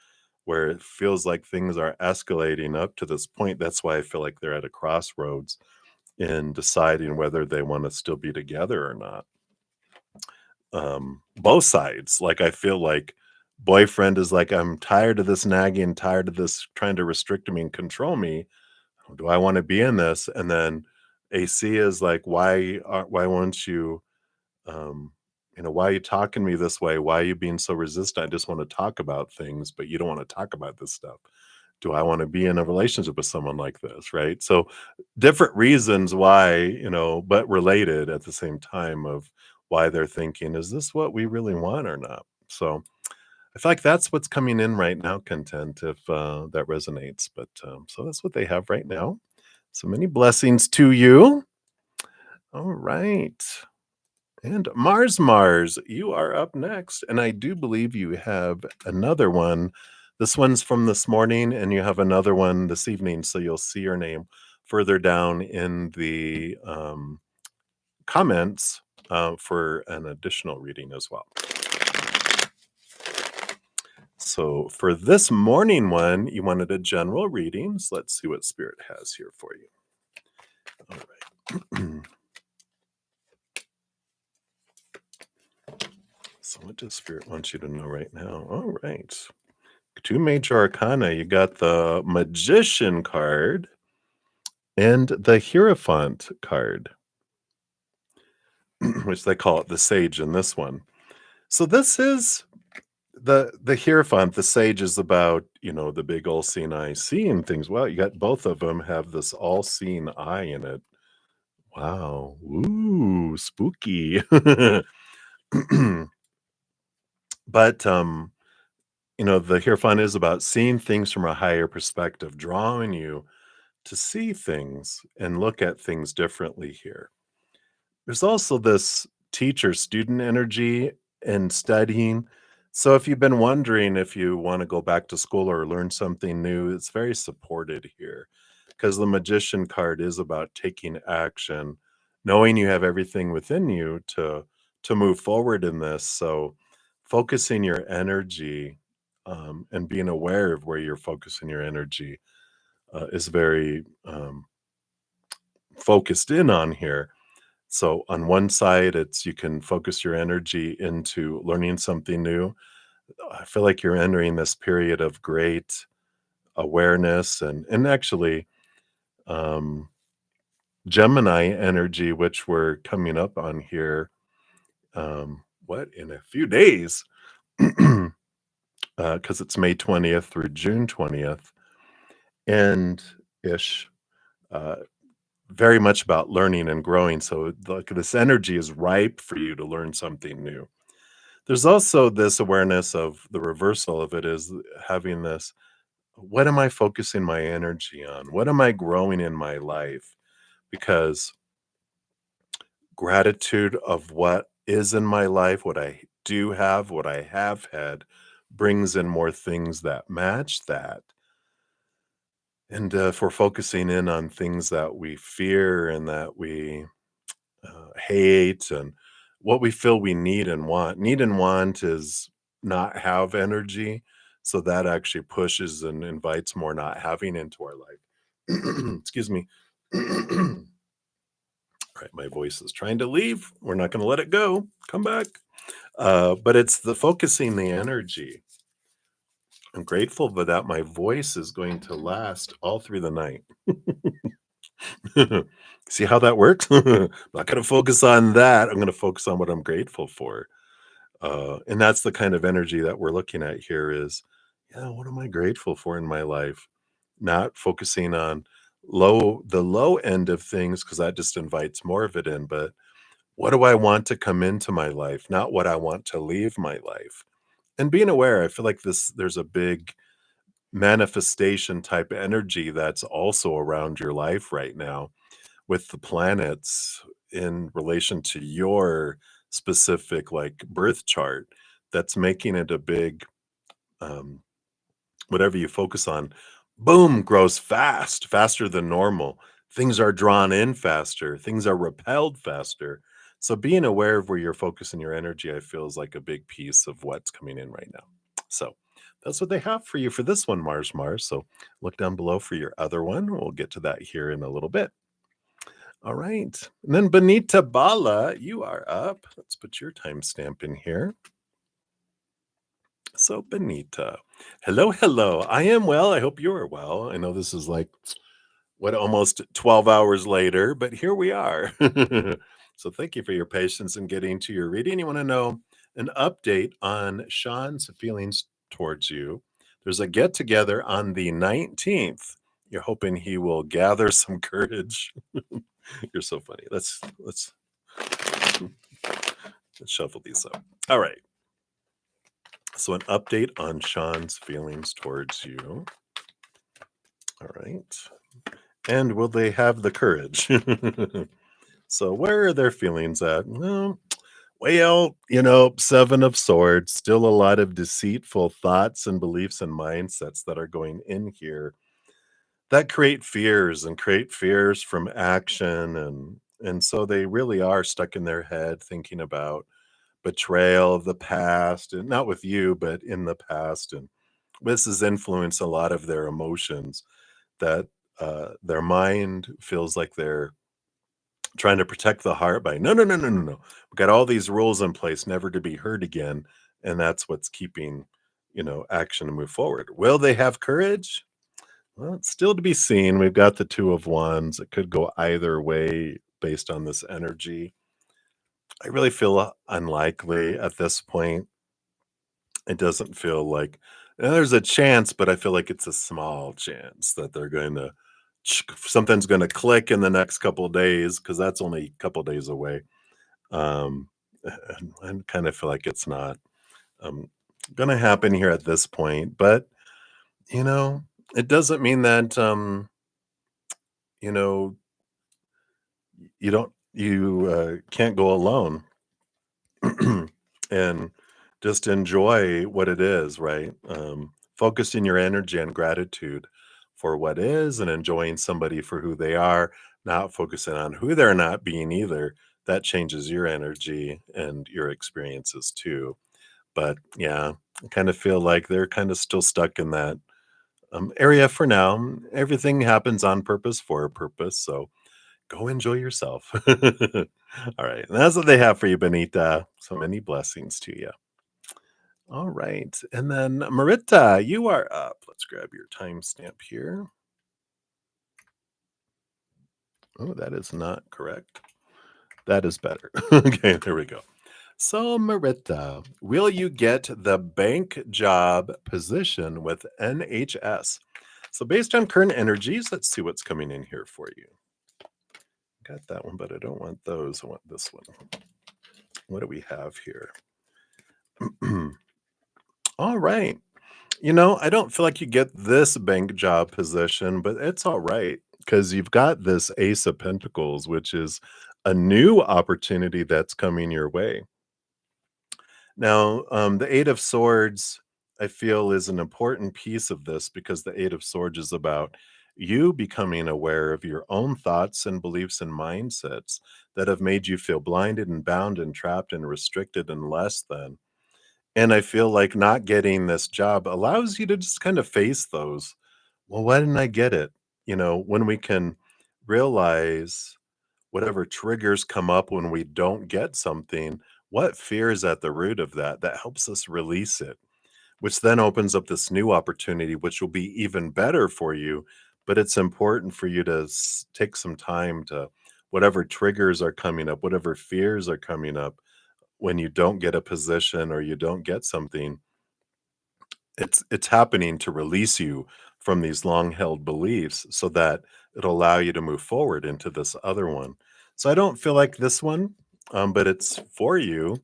where it feels like things are escalating up to this point. That's why I feel like they're at a crossroads in deciding whether they wanna still be together or not. Both sides, like, I feel like boyfriend is like, "I'm tired of this nagging, tired of this trying to restrict me and control me. Do I wanna be in this?" And then AC is like, why won't you, why are you talking to me this way? Why are you being so resistant? I just wanna talk about things, but you don't wanna talk about this stuff. Do I wanna be in a relationship with someone like this, right? So, different reasons why, but related at the same time of why they're thinking, "Is this what we really want or not?" So, I feel like that's what's coming in right now, content, if, that resonates, but, so that's what they have right now. So many blessings to you. Alright. And Mars, you are up next, and I do believe you have another one. This one's from this morning, and you have another one this evening, so you'll see your name further down in the, comments, for an additional reading as well. So for this morning one, you wanted a general reading, so let's see what Spirit has here for you. Alright. So what does Spirit want you to know right now? Alright. Two major arcana. You got the Magician card and the Hierophant card, which they call it the Sage in this one. So this is the Hierophant. The Sage is about, the big all-seeing eye seeing things. Well, you got both of them have this all-seeing eye in it. Wow. Ooh, spooky. But the Hierophant is about seeing things from a higher perspective, drawing you to see things and look at things differently here. There's also this teacher student energy and studying. So if you've been wondering if you want to go back to school or learn something new, it's very supported here because the Magician card is about taking action, knowing you have everything within you to move forward in this. So focusing your energy and being aware of where you're focusing your energy is very focused in on here. So on one side, it's you can focus your energy into learning something new. I feel like you're entering this period of great awareness and actually um, Gemini energy, which we're coming up on here. What in a few days, because it's May 20th through June 20th, and ish. Uh, very much about learning and growing. So, like, this energy is ripe for you to learn something new. There's also this awareness of the reversal of it is having this, what am I focusing my energy on? What am I growing in my life? Because gratitude of what is in my life, what I do have, what I have had, brings in more things that match that. And if we're focusing in on things that we fear and that we hate and what we feel we need and want is not have energy. So that actually pushes and invites more not having into our life. Excuse me. All right, my voice is trying to leave. We're not going to let it go. Come back. But it's the focusing the energy. I'm grateful that my voice is going to last all through the night. See how that works? I'm not going to focus on that. I'm going to focus on what I'm grateful for. And that's the kind of energy that we're looking at here is, yeah, what am I grateful for in my life? Not focusing on the low end of things, because that just invites more of it in, but what do I want to come into my life, not what I want to leave my life. And being aware, I feel like there's a big manifestation type energy that's also around your life right now with the planets in relation to your specific like birth chart that's making it a big um, whatever you focus on, boom, grows faster than normal. Things are drawn in faster, things are repelled faster. So being aware of where you're focusing your energy, I feel is like a big piece of what's coming in right now. So that's what they have for you for this one, Mars. So look down below for your other one. We'll get to that here in a little bit. All right. And then Benita Bala, you are up. Let's put your timestamp in here. So, Benita, hello. I am well. I hope you are well. I know this is like, what, almost 12 hours later, but here we are. So, thank you for your patience in getting to your reading. You want to know an update on Sean's feelings towards you. There's a get together on the 19th. You're hoping he will gather some courage. You're so funny. Let's shuffle these up. All right. So, an update on Sean's feelings towards you. All right. And will they have the courage? So, where are their feelings at? Well, Seven of Swords, still a lot of deceitful thoughts and beliefs and mindsets that are going in here that create fears from action. And so they really are stuck in their head thinking about betrayal of the past, and not with you, but in the past. And this has influenced a lot of their emotions that their mind feels like they're trying to protect the heart by no. We've got all these rules in place, never to be hurt again. And that's what's keeping, action to move forward. Will they have courage? Well, it's still to be seen. We've got the Two of Wands. It could go either way based on this energy. I really feel unlikely at this point. It doesn't feel like there's a chance, but I feel like it's a small chance that they're going to something's going to click in the next couple of days, because that's only a couple of days away. Um, and I kind of feel like it's not going to happen here at this point, but you know, it doesn't mean that you know you can't go alone and just enjoy what it is, right? Focusing your energy on gratitude for what is and enjoying somebody for who they are, not focusing on who they're not being either. That changes your energy and your experiences too. But yeah, I kind of feel like they're kind of still stuck in that area for now. Everything happens on purpose for a purpose. So go enjoy yourself. All right. And that's what they have for you, Benita. So many blessings to you. All right. And then Merita, you are up. Let's grab your timestamp here. Oh, that is not correct. That is better. Okay, there we go. So, Merita, will you get the bank job position with NHS? So, based on current energies, let's see what's coming in here for you. Got that one, but I don't want those. I want this one. What do we have here? All right. I don't feel like you get this bank job position, but it's all right because you've got this Ace of Pentacles, which is a new opportunity that's coming your way. Now, the Eight of Swords, I feel, is an important piece of this because the Eight of Swords is about you becoming aware of your own thoughts and beliefs and mindsets that have made you feel blinded and bound and trapped and restricted and less than. And I feel like not getting this job allows you to just kind of face those. Well, why didn't I get it? When we can realize whatever triggers come up when we don't get something, what fear is at the root of that? That helps us release it, which then opens up this new opportunity, which will be even better for you. But it's important for you to take some time to whatever triggers are coming up, whatever fears are coming up when you don't get a position or you don't get something, it's happening to release you from these long held beliefs so that it'll allow you to move forward into this other one. So I don't feel like this one, but it's for you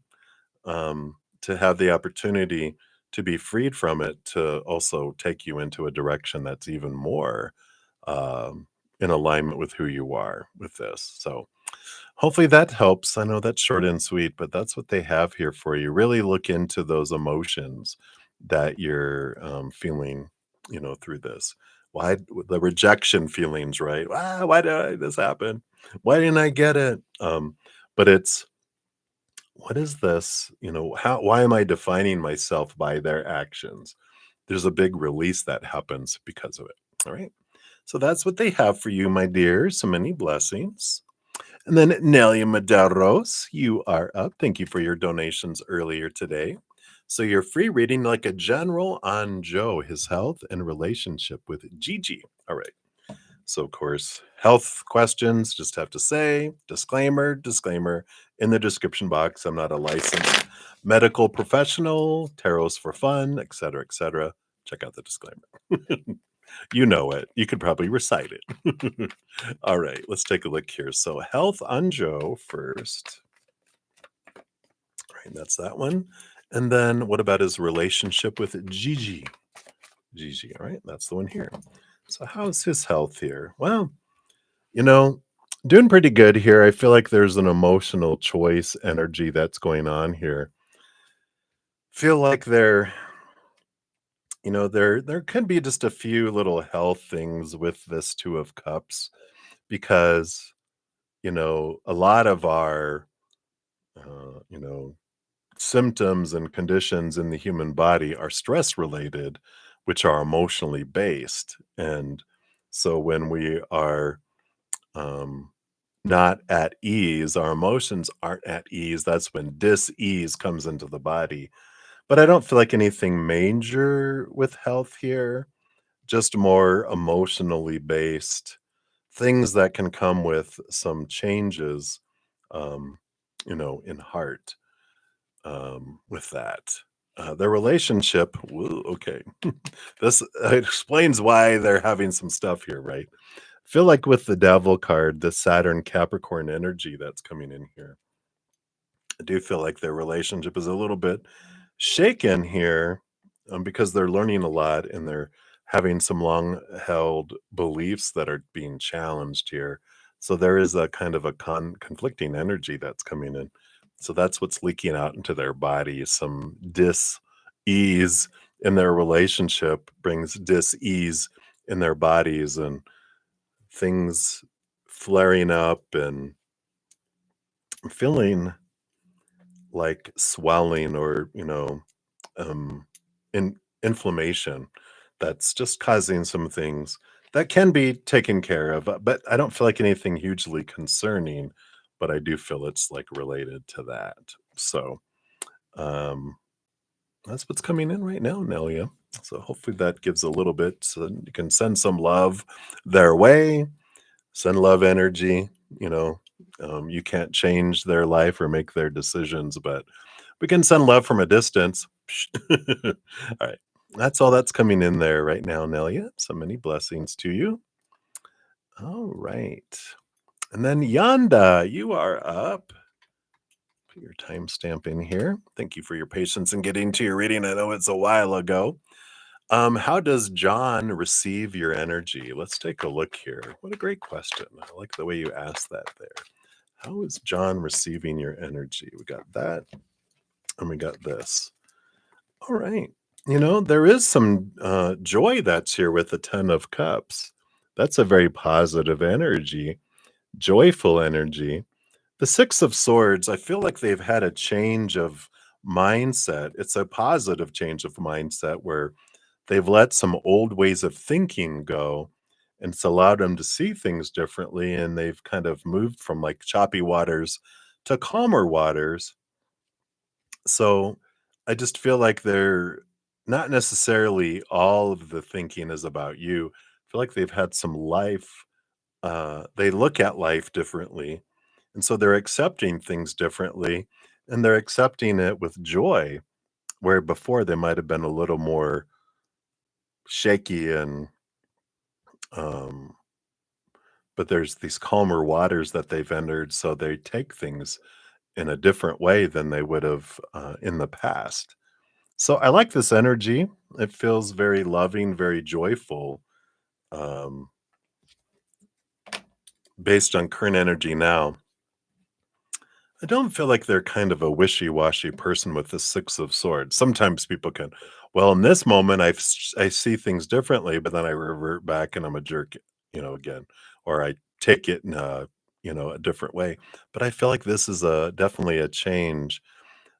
to have the opportunity to be freed from it, to also take you into a direction that's even more in alignment with who you are with this. So hopefully that helps. I know that's short and sweet, but that's what they have here for you. Really look into those emotions that you're feeling, through this. Why the rejection feelings, right? Why did this happen? Why didn't I get it? But it's what is this? Why am I defining myself by their actions? There's a big release that happens because of it. All right. So that's what they have for you, my dear. So many blessings. And then Nelia Medeiros, you are up. Thank you for your donations earlier today. So you're free reading like a general on Joe, his health and relationship with Gigi. All right. So of course, health questions, just have to say, disclaimer in the description box. I'm not a licensed medical professional, tarot's for fun, etc., etc. Check out the disclaimer. You know it. You could probably recite it. All right, let's take a look here. So, health on Joe first. All right, that's that one. And then what about his relationship with Gigi? Gigi, all right, that's the one here. So, how's his health here? Well, you know, doing pretty good here. I feel like there's an emotional choice energy that's going on here. Feel like there could be just a few little health things with this Two of Cups because a lot of our, uh, you know, symptoms and conditions in the human body are stress related, which are emotionally based. And so when we are um, not at ease, our emotions aren't at ease. That's when dis-ease comes into the body. But I don't feel like anything major with health here, just more emotionally based things that can come with some changes, um, in heart, with that. Their relationship, woo, okay. This explains why they're having some stuff here, right? Feel like with the devil card, the Saturn Capricorn energy that's coming in here, I do feel like their relationship is a little bit shaken here, because they're learning a lot and they're having some long held beliefs that are being challenged here. So there is a kind of a conflicting energy that's coming in. So that's what's leaking out into their body. Some dis ease in their relationship brings dis ease in their bodies and things flaring up and feeling like swelling or um inflammation that's just causing some things that can be taken care of, but I don't feel like anything hugely concerning, but I do feel it's like related to that. So um That's what's coming in right now, Nelia. So hopefully that gives a little bit so that you can send some love their way, send love energy. You know, you can't change their life or make their decisions, but we can send love from a distance. All right. That's all that's coming in there right now, Nelia. So many blessings to you. All right. And then Yanda, you are up. Put your timestamp in here. Thank you for your patience in getting to your reading. I know it's a while ago. How does John receive your energy? Let's take a look here. What a great question. I like the way you asked that there. How is John receiving your energy? We got that, and we got this. All right. You know, there is some joy that's here with the 10 of Cups. That's a very positive energy, joyful energy. The Six of Swords, I feel like they've had a change of mindset. It's a positive change of mindset where they've let some old ways of thinking go, and it's allowed them to see things differently, and they've kind of moved from, like, choppy waters to calmer waters. So, I just feel like they're not necessarily all of the thinking is about you. I feel like they've had some life, they look at life differently, and so they're accepting things differently, and they're accepting it with joy, where before they might have been a little more shaky and, um but there's these calmer waters that they've entered, so they take things in a different way than they would have, in the past. So I like this energy. It feels very loving, very joyful, um, based on current energy now. I don't feel like they're kind of a wishy-washy person with the Six of Swords. Sometimes people can, well, in this moment, I see things differently, but then I revert back and I'm a jerk, again, or I take it in a different way. But I feel like this is definitely a change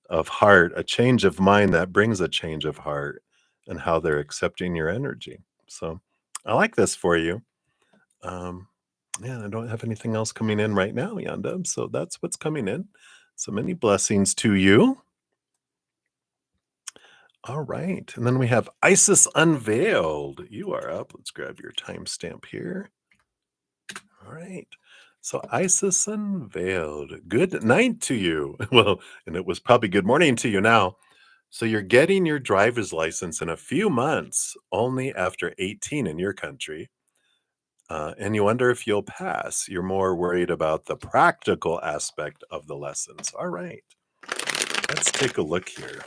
of heart, a change of mind that brings a change of heart and how they're accepting your energy. So I like this for you. Um, yeah, I don't have anything else coming in right now, Yanda. So that's what's coming in. So many blessings to you. All right. And then we have Isis Unveiled. You are up. Let's grab your timestamp here. All right. So Isis Unveiled. Good night to you. Well, and it was probably good morning to you now. So you're getting your driver's license in a few months, only after 18 in your country. And you wonder if you'll pass. You're more worried about the practical aspect of the lessons. All right, let's take a look here.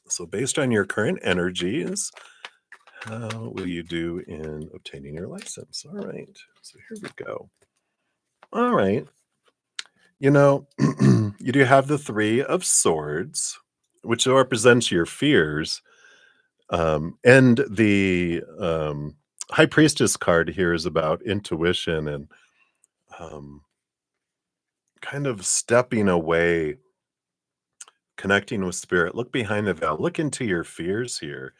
So, based on your current energies, how will you do in obtaining your license? All right, so here we go. All right, you know, you do have the Three of Swords, which represents your fears. And the High Priestess card here is about intuition and um, kind of stepping away, connecting with spirit. Look behind the veil, look into your fears here.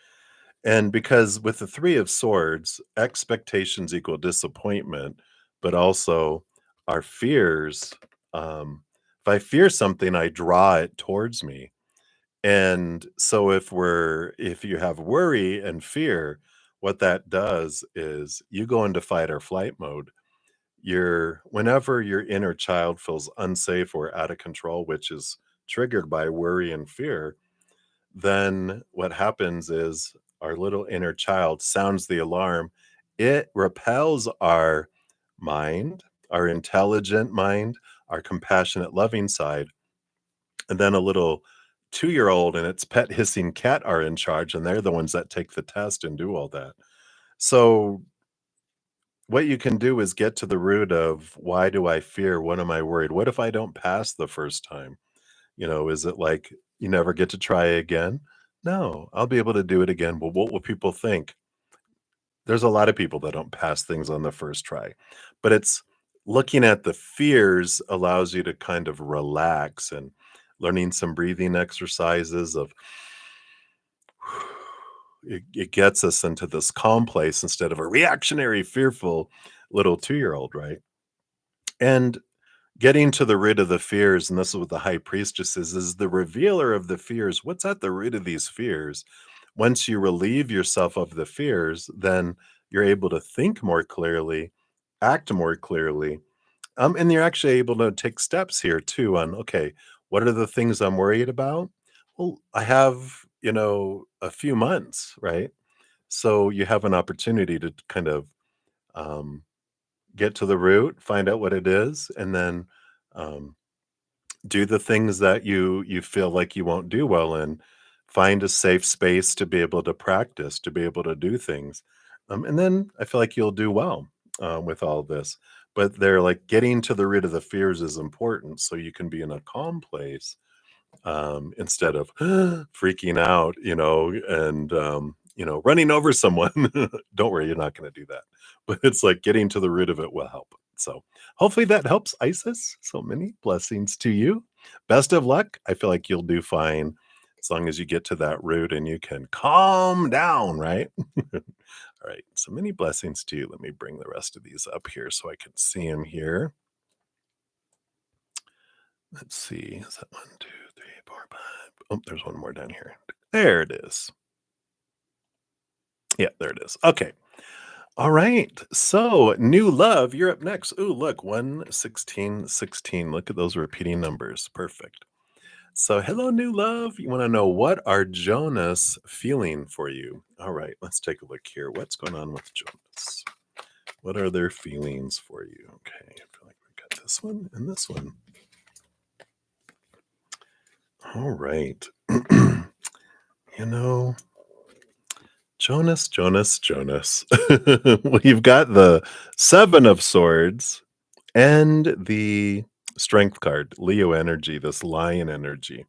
And because with the Three of Swords, expectations equal disappointment, but also our fears. If I fear something, I draw it towards me. And so if you have worry and fear, what that does is you go into fight or flight mode. Whenever your inner child feels unsafe or out of control, which is triggered by worry and fear, then what happens is our little inner child sounds the alarm. It repels our mind, our intelligent mind, our compassionate, loving side. And then a little 2-year-old and its pet hissing cat are in charge, and they're the ones that take the test and do all that. So what you can do is get to the root of why do I fear? What am I worried? What if I don't pass the first time? Is it like you never get to try again? No, I'll be able to do it again. Well, what will people think? There's a lot of people that don't pass things on the first try, but it's looking at the fears allows you to kind of relax and learning some breathing exercises of it gets us into this calm place instead of a reactionary, fearful little 2-year-old, right? And getting to the root of the fears, and this is what the high priestess is the revealer of the fears. What's at the root of these fears? Once you relieve yourself of the fears, then you're able to think more clearly, act more clearly, and you're actually able to take steps here too on, okay, what are the things I'm worried about? Well, I have, a few months, right? So you have an opportunity to kind of um, get to the root, find out what it is, and then um, do the things that you feel like you won't do well in. Find a safe space to be able to practice, to be able to do things, and then I feel like you'll do well with all of this. But they're like getting to the root of the fears is important, so you can be in a calm place instead of freaking out, and running over someone. Don't worry, you're not going to do that. But it's like getting to the root of it will help. So hopefully that helps, Isis. So many blessings to you. Best of luck. I feel like you'll do fine as long as you get to that root and you can calm down, right? All right. So many blessings to you. Let me bring the rest of these up here so I can see them here. Let's see. Is that 1, 2, 3, 4, 5? Oh, there's one more down here. There it is. Yeah, there it is. Okay. All right. So, new love, you're up next. Ooh, look, 11616. Look at those repeating numbers. Perfect. So, hello, new love. You want to know what are Jonas feeling for you? All right, let's take a look here. What's going on with Jonas? What are their feelings for you? Okay, I feel like we got this one and this one. All right. you know, Jonas, Jonas, Jonas. Well, you've got the 7 of Swords and the Strength card, Leo energy, this lion energy.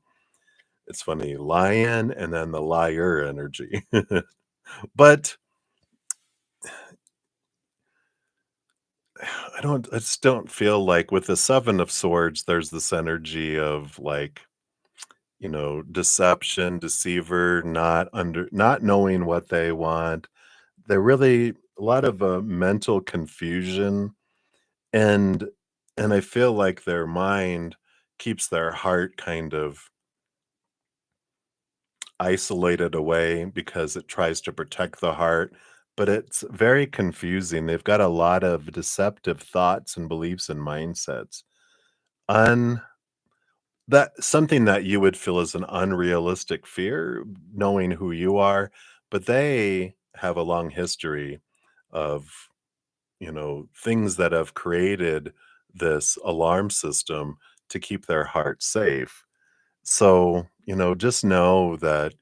It's funny, lion and then the liar energy. But I just don't feel like with the 7 of Swords, there's this energy of like, deception, deceiver, not knowing what they want. They're really a lot of mental confusion and I feel like their mind keeps their heart kind of isolated away because it tries to protect the heart, but it's very confusing. They've got a lot of deceptive thoughts and beliefs and mindsets. Un that something that you would feel is an unrealistic fear, knowing who you are, but they have a long history of, things that have created this alarm system to keep their heart safe. So, just know that,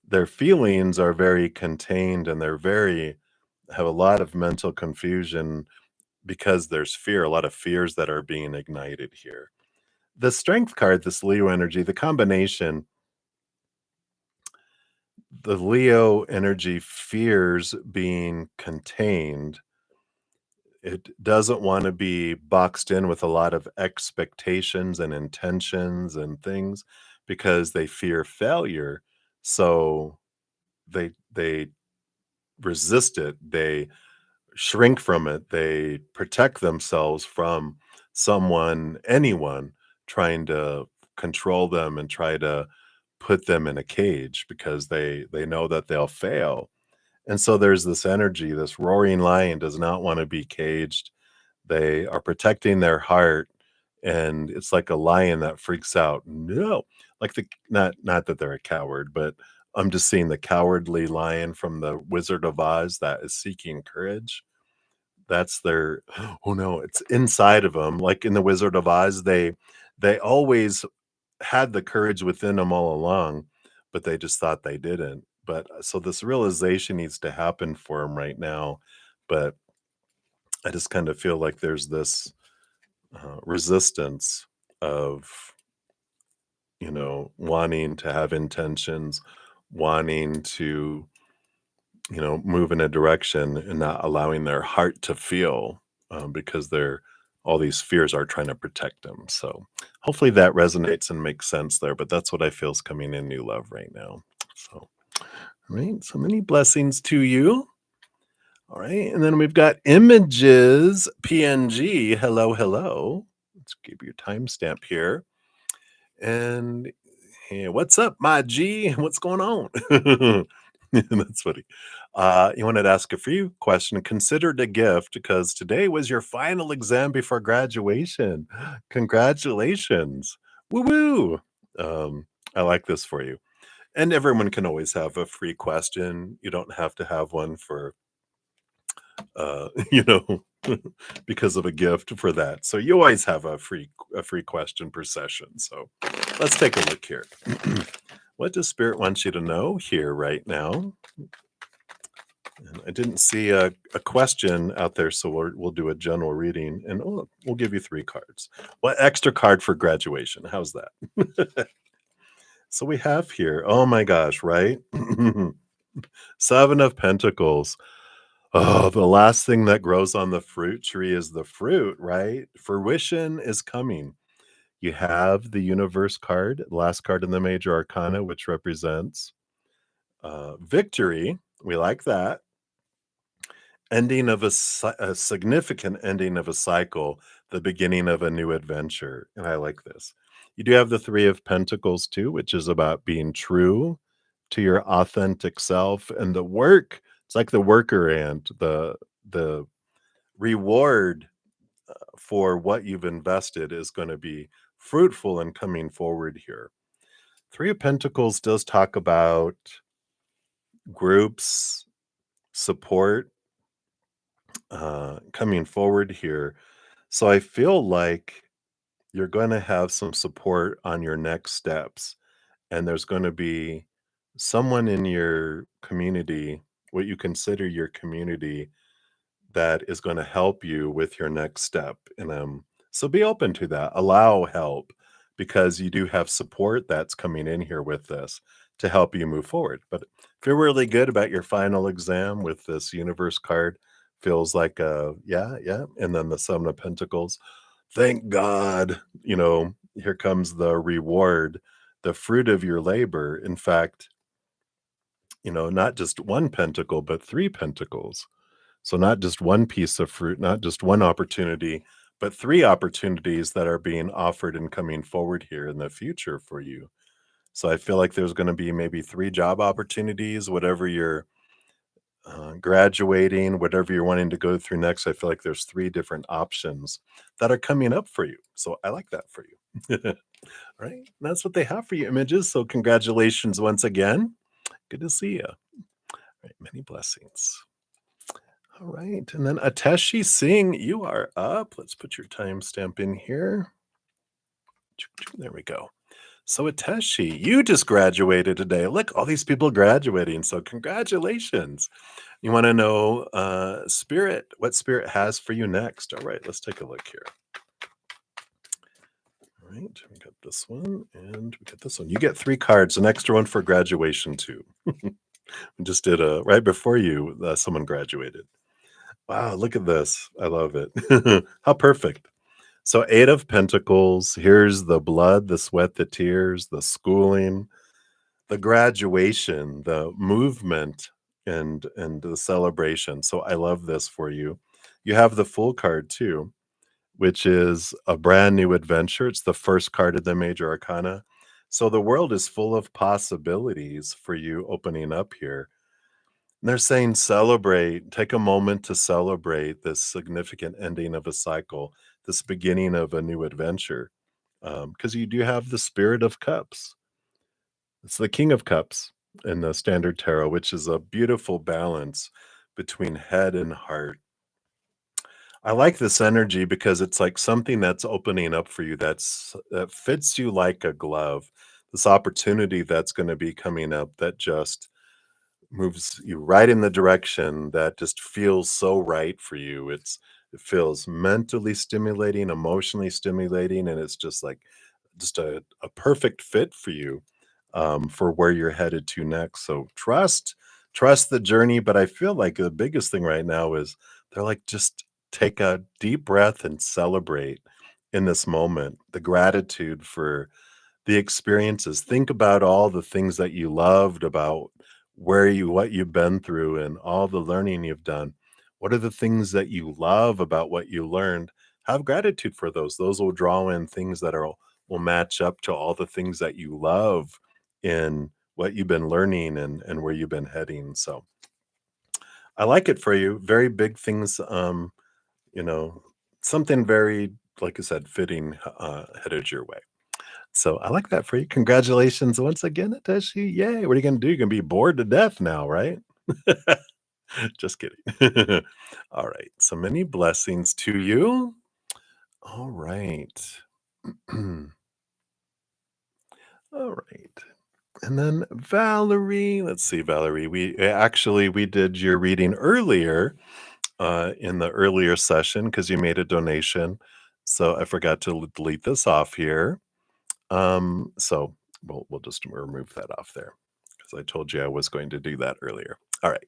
their feelings are very contained and they're very have a lot of mental confusion because there's fear, a lot of fears that are being ignited here. The strength card, this Leo energy, the combination, the Leo energy fears being contained. It doesn't want to be boxed in with a lot of expectations and intentions and things because they fear failure. So they resist it. They shrink from it. They protect themselves from anyone trying to control them and try to put them in a cage because they know that they'll fail. And so there's this energy, this roaring lion does not want to be caged. They are protecting their heart, and it's like a lion that freaks out. No, like not that they're a coward, but I'm just seeing the cowardly lion from the Wizard of Oz that is seeking courage. That's their oh no, it's inside of them. Like in the Wizard of Oz, they always had the courage within them all along, but they just thought they didn't. But so this realization needs to happen for them right now. But I just kind of feel like there's this resistance of, wanting to have intentions, wanting to, move in a direction and not allowing their heart to feel because all these fears are trying to protect them. So hopefully that resonates and makes sense there. But that's what I feel is coming in new love right now. So, all right. So many blessings to you. All right. And then we've got images PNG. Hello, hello. Let's give you a timestamp here. And hey, what's up, my G? What's going on? That's funny. You wanted to ask a free question. Consider it a gift because today was your final exam before graduation. Congratulations. Woo woo. I like this for you. And everyone can always have a free question. You don't have to have one for, you know, because of a gift for that. So you always have a free question per session. So let's take a look here. What does Spirit want you to know here right now? And I didn't see a question out there, so we'll do a general reading, and we'll give you 3 cards. What extra card for graduation? How's that? So we have here, oh my gosh, right? 7 of Pentacles. Oh, the last thing that grows on the fruit tree is the fruit, right? Fruition is coming. You have the Universe card, last card in the Major Arcana, which represents victory. We like that. Ending of a significant ending of a cycle, the beginning of a new adventure. And I like this. You do have the 3 of Pentacles too, which is about being true to your authentic self, and the work. It's like the worker ant, the reward for what you've invested is going to be fruitful and coming forward here. 3 of Pentacles does talk about groups, support, coming forward here. So I feel like you're going to have some support on your next steps, and there's going to be someone in your community, what you consider your community, that is going to help you with your next step. And so be open to that. Allow help, because you do have support that's coming in here with this to help you move forward. But feel really good about your final exam with this Universe card. Feels like yeah. And then the 7 of Pentacles. Thank God, here comes the reward, the fruit of your labor. In fact, not just 1 pentacle, but 3 pentacles. So not just 1 piece of fruit, not just 1 opportunity, but 3 opportunities that are being offered and coming forward here in the future for you. So I feel like there's going to be maybe 3 job opportunities, whatever you're graduating, whatever you're wanting to go through next. I feel like there's 3 different options that are coming up for you. So I like that for you. All right. That's what they have for you, Images. So congratulations once again. Good to see you. All right. Many blessings. All right. And then Ateshi Singh, you are up. Let's put your timestamp in here. There we go. So Ateshi, you just graduated today. Look, all these people graduating. So congratulations. You want to know Spirit, what Spirit has for you next. All right, let's take a look here. All right, we got this one and we got this one. You get 3 cards, an extra one for graduation too. We just did right before you, someone graduated. Wow, look at this. I love it. How perfect. So 8 of Pentacles, here's the blood, the sweat, the tears, the schooling, the graduation, the movement, and the celebration. So I love this for you. You have the Fool card too, which is a brand new adventure. It's the first card of the Major Arcana. So the world is full of possibilities for you opening up here. And they're saying celebrate, take a moment to celebrate this significant ending of a cycle, this beginning of a new adventure, because you do have the Spirit of Cups. It's the King of Cups in the Standard Tarot, which is a beautiful balance between head and heart. I like this energy because it's like something that's opening up for you that fits you like a glove. This opportunity that's going to be coming up that just moves you right in the direction that just feels so right for you. It feels mentally stimulating, emotionally stimulating, and it's just like a perfect fit for you, for where you're headed to next. So trust the journey. But I feel like the biggest thing right now is they're like, just take a deep breath and celebrate in this moment, the gratitude for the experiences. Think about all the things that you loved about what you've been through and all the learning you've done. What are the things that you love about what you learned? have gratitude for those. Those will draw in things that will match up to all the things that you love in what you've been learning and where you've been heading. So I like it for you. Very big things, you know, something very, like I said, fitting headed your way. So I like that for you. Congratulations once again, Ateshi. Yay. What are you going to do? You're going to be bored to death now, right? Just kidding. All right. So many blessings to you. All right. All right. And then Valerie, let's see, Valerie. We did your reading earlier in the earlier session because you made a donation. So I forgot to delete this off here. So we'll just remove that off there because I told you I was going to do that earlier. All right.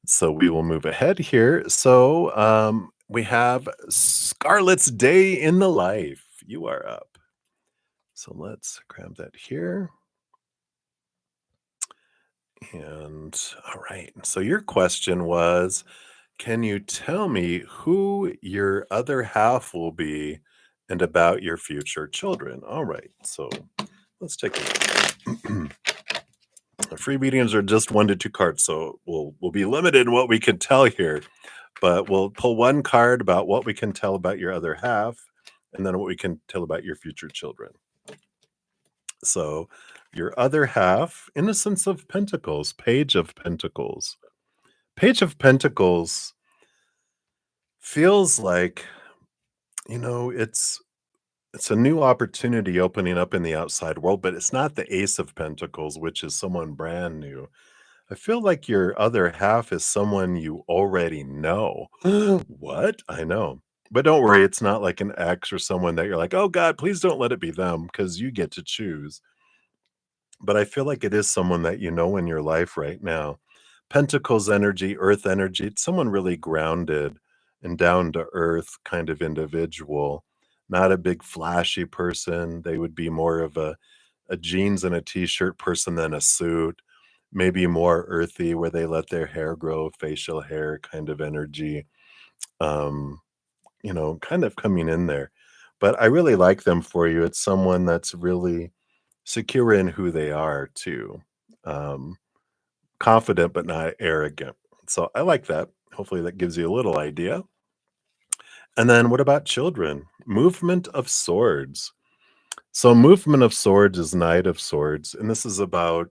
So we will move ahead here. So we have Scarlett's Day in the Life. You are up. So let's grab that here. And all right. So your question was, can you tell me who your other half will be and about your future children? All right. So let's take a look. Free readings are just 1 to 2 cards, so we'll be limited in what we can tell here. But we'll pull one card about what we can tell about your other half, and then what we can tell about your future children. So your other half, Innocence of Pentacles, Page of Pentacles. Page of Pentacles feels like, it's a new opportunity opening up in the outside world, but it's not the Ace of Pentacles, which is someone brand new. I feel like your other half is someone you already know. What? I know. But don't worry, it's not like an ex or someone that you're like, oh God, please don't let it be them because you get to choose. But I feel like it is someone that you know in your life right now. Pentacles energy, earth energy, it's someone really grounded and down to earth kind of individual, not a big flashy person. They would be more of a jeans and a t-shirt person than a suit, maybe more earthy where they let their hair grow, facial hair kind of energy, um, kind of coming in there. But I really like them for you. It's someone that's really secure in who they are too. Um, Confident but not arrogant. So I like that. Hopefully that gives you a little idea. And then what about children? Movement of Swords. So Movement of Swords is Knight of Swords, and this is about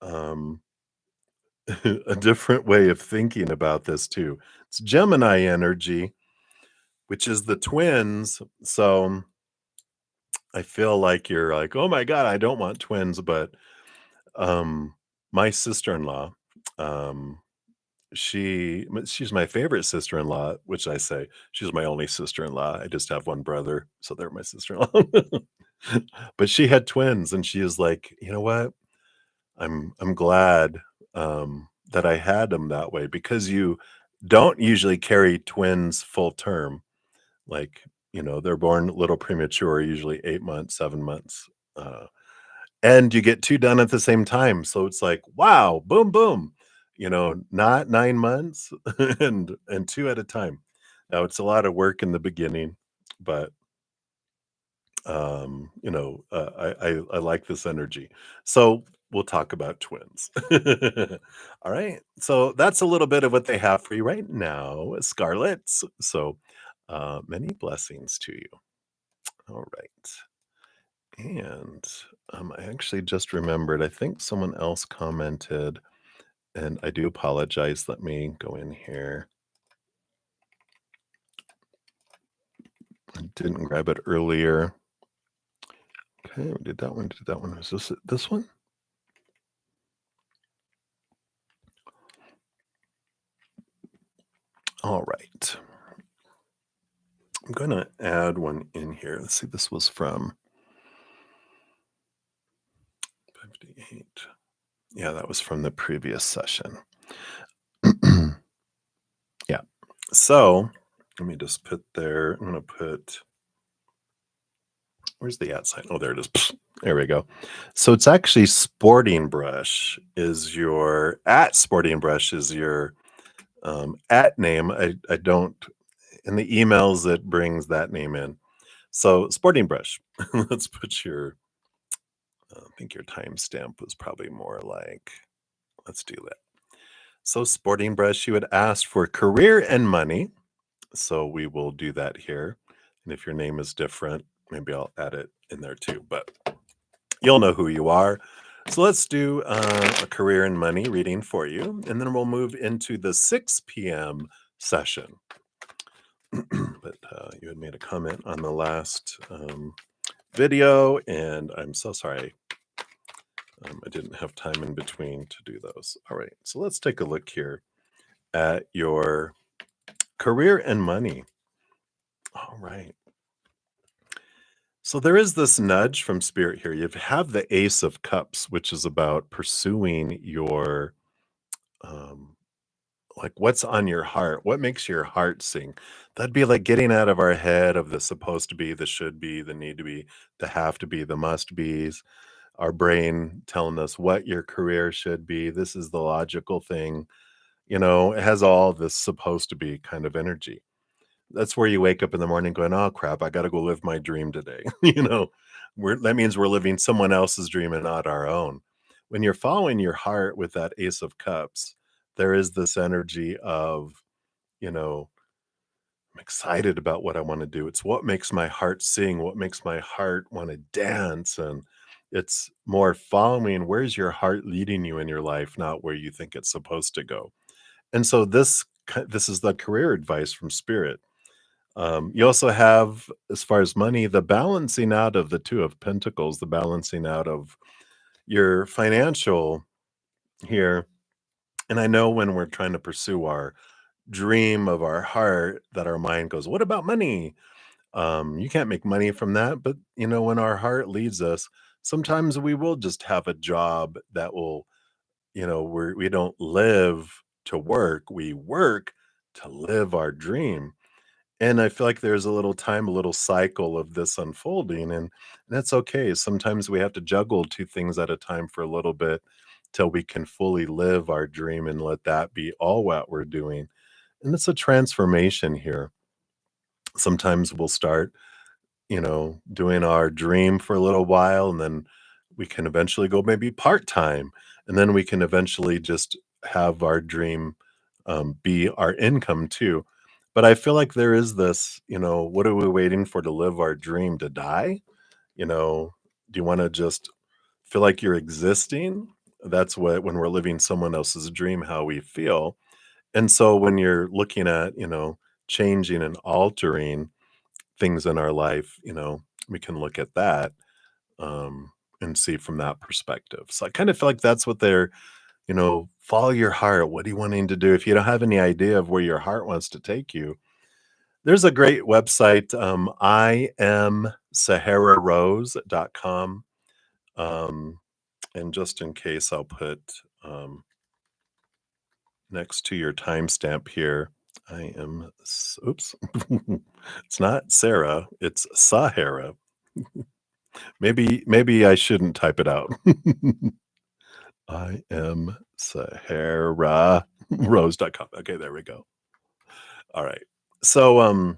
um a different way of thinking about this too. It's Gemini energy, which is the twins. So I feel like you're like, oh my God, I don't want twins, but um my sister-in-law, um, she's my favorite sister-in-law, which I say she's my only sister-in-law. I just have one brother, so they're my sister-in-law. But she had twins, and she is like, you know what? I'm glad that I had them that way because you don't usually carry twins full term. Like, they're born a little premature, usually 8 months, 7 months. Uh, and you get two done at the same time. So it's like, wow, boom, boom, not 9 months and two at a time. Now it's a lot of work in the beginning, but I like this energy. So we'll talk about twins. All right. So that's a little bit of what they have for you right now, Scarlett. So many blessings to you. All right. And I actually just remembered, I think someone else commented, and I do apologize. Let me go in here. I didn't grab it earlier. Okay, we did that one. Did that one? Was this one? All right. I'm going to add one in here. Let's see. This was from 58. Yeah, that was from the previous session. Yeah. So let me just put there. I'm going to put. Where's the at sign? Oh, there it is. There we go. So it's actually Sporting Brush is your at Sporting Brush is your at name. I don't and the emails it brings that name in. So sporting brush. Let's put your, I think your timestamp was probably more like, let's do that. So sporting brush, you had asked for career and money. So we will do that here. And if your name is different, maybe I'll add it in there too, but you'll know who you are. So let's do a career and money reading for you. And then we'll move into the 6 p.m. session. But you had made a comment on the last video, and I'm so sorry. I didn't have time in between to do those. All right, so let's take a look here at your career and money. All right. So there is this nudge from spirit here. You have the Ace of Cups, which is about pursuing your um, like what's on your heart, what makes your heart sing. That'd be like getting out of our head of the supposed to be, the should be, the need to be, the have to be, the must be's, our brain telling us what your career should be. This is the logical thing. It has all this supposed to be kind of energy. That's where you wake up in the morning going, oh crap, I got to go live my dream today. That means we're living someone else's dream and not our own. When you're following your heart with that Ace of Cups, there is this energy of, you know, I'm excited about what I want to do. It's what makes my heart sing, what makes my heart want to dance. And it's more following where's your heart leading you in your life, not where you think it's supposed to go. And so this is the career advice from spirit. You also have, as far as money, the balancing out of the Two of Pentacles, the balancing out of your financial here. And I know when we're trying to pursue our dream of our heart, that our mind goes, what about money? You can't make money from that. But, when our heart leads us, sometimes we will just have a job that will, we don't live to work, we work to live our dream. And I feel like there's a little time, a little cycle of this unfolding, and that's okay. Sometimes we have to juggle two things at a time for a little bit till we can fully live our dream and let that be all what we're doing. And it's a transformation here. Sometimes we'll start, doing our dream for a little while, and then we can eventually go maybe part-time, and then we can eventually just have our dream be our income too. But I feel like there is this, what are we waiting for to live our dream to die? Do you want to just feel like you're existing? That's what, when we're living someone else's dream, how we feel. And so when you're looking at, changing and altering things in our life, we can look at that um, and see from that perspective. So I kind of feel like that's what they're, follow your heart. What are you wanting to do? If you don't have any idea of where your heart wants to take you, there's a great website, IamSaharaRose.com. And just in case, I'll put next to your timestamp here. Oops, it's not Sarah, it's Sahara. Maybe I shouldn't type it out. I am Sahara Rose.com. Okay, there we go. All right. So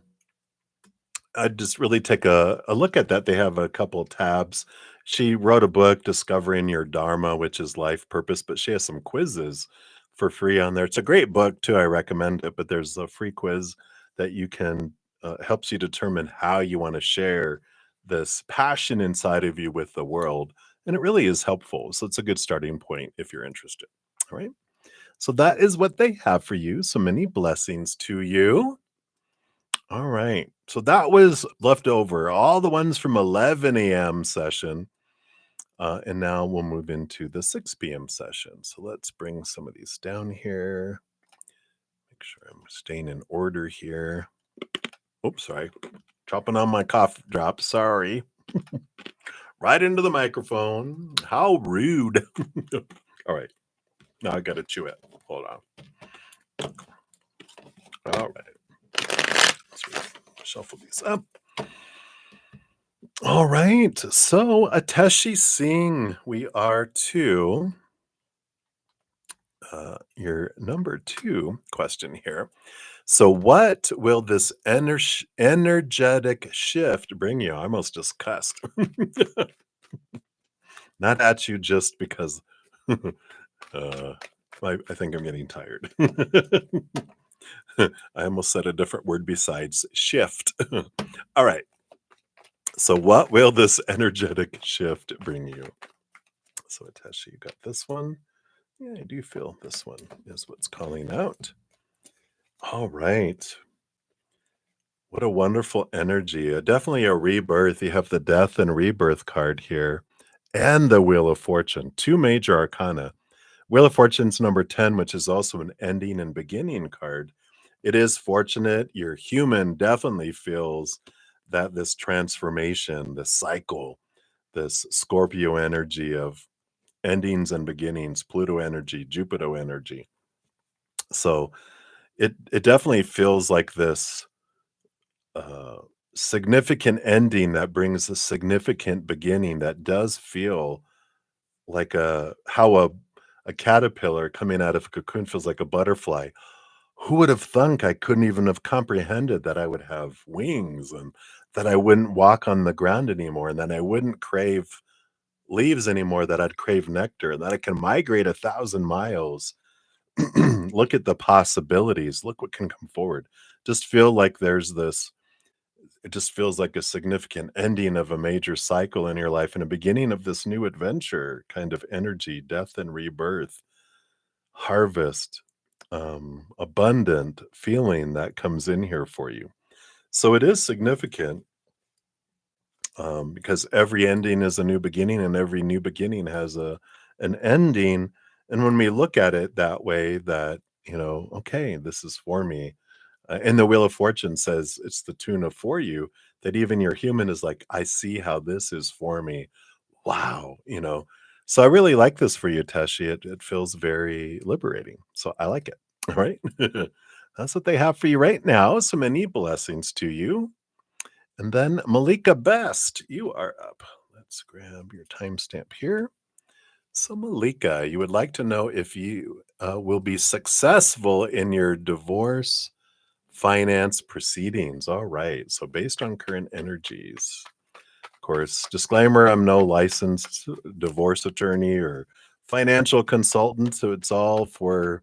I'd just really take a look at that. They have a couple tabs. She wrote a book, Discovering Your Dharma, which is life purpose, but she has some quizzes for free on there. It's a great book too. I recommend it, but there's a free quiz that you can helps you determine how you want to share this passion inside of you with the world. And it really is helpful. So it's a good starting point if you're interested. All right. So that is what they have for you. So many blessings to you. All right. So that was left over, all the ones from 11 a.m. session. And now we'll move into the 6 p.m. session. So let's bring some of these down here. Make sure I'm staying in order here. Oops, sorry. Chopping on my cough drop. Sorry. Right into the microphone. How rude. All right. Now I got to chew it. Hold on. All right. Let's shuffle these up. All right. So Ateshi Singh, we are to your number 2 question here. So, what will this energetic shift bring you? I almost just cussed. Not at you just because uh, I think I'm getting tired. I almost said a different word besides shift. All right. So, what will this energetic shift bring you? So, Ateshi, you got this one. Yeah, I do feel this one is what's calling out. All right. What a wonderful energy. Definitely a rebirth. You have the death and rebirth card here and the Wheel of Fortune, 2 major arcana. Wheel of Fortune's number 10, which is also an ending and beginning card. It is fortunate. Your human definitely feels that this transformation, this cycle, this Scorpio energy of endings and beginnings, Pluto energy, Jupiter energy. So it definitely feels like this uh, significant ending that brings a significant beginning that does feel like a caterpillar coming out of a cocoon feels like a butterfly. Who would have thunk I couldn't even have comprehended that I would have wings and that I wouldn't walk on the ground anymore and that I wouldn't crave leaves anymore, that I'd crave nectar, and that I can migrate 1,000 miles. Look at the possibilities. Look what can come forward. Just feel like there's this it just feels like a significant ending of a major cycle in your life and a beginning of this new adventure kind of energy, death and rebirth, harvest, abundant feeling that comes in here for you. So it is significant because every ending is a new beginning and every new beginning has an ending. And when we look at it that way, that, okay, this is for me. And the Wheel of Fortune says it's the tune of for you, that even your human is like, I see how this is for me. Wow. So I really like this for you, Teshi. It feels very liberating. So I like it. All right. That's what they have for you right now. So many blessings to you. And then Malika Best, you are up. Let's grab your timestamp here. So, Malika, you would like to know if you will be successful in your divorce finance proceedings. All right. So, based on current energies, of course, disclaimer, I'm no licensed divorce attorney or financial consultant. So, it's all for,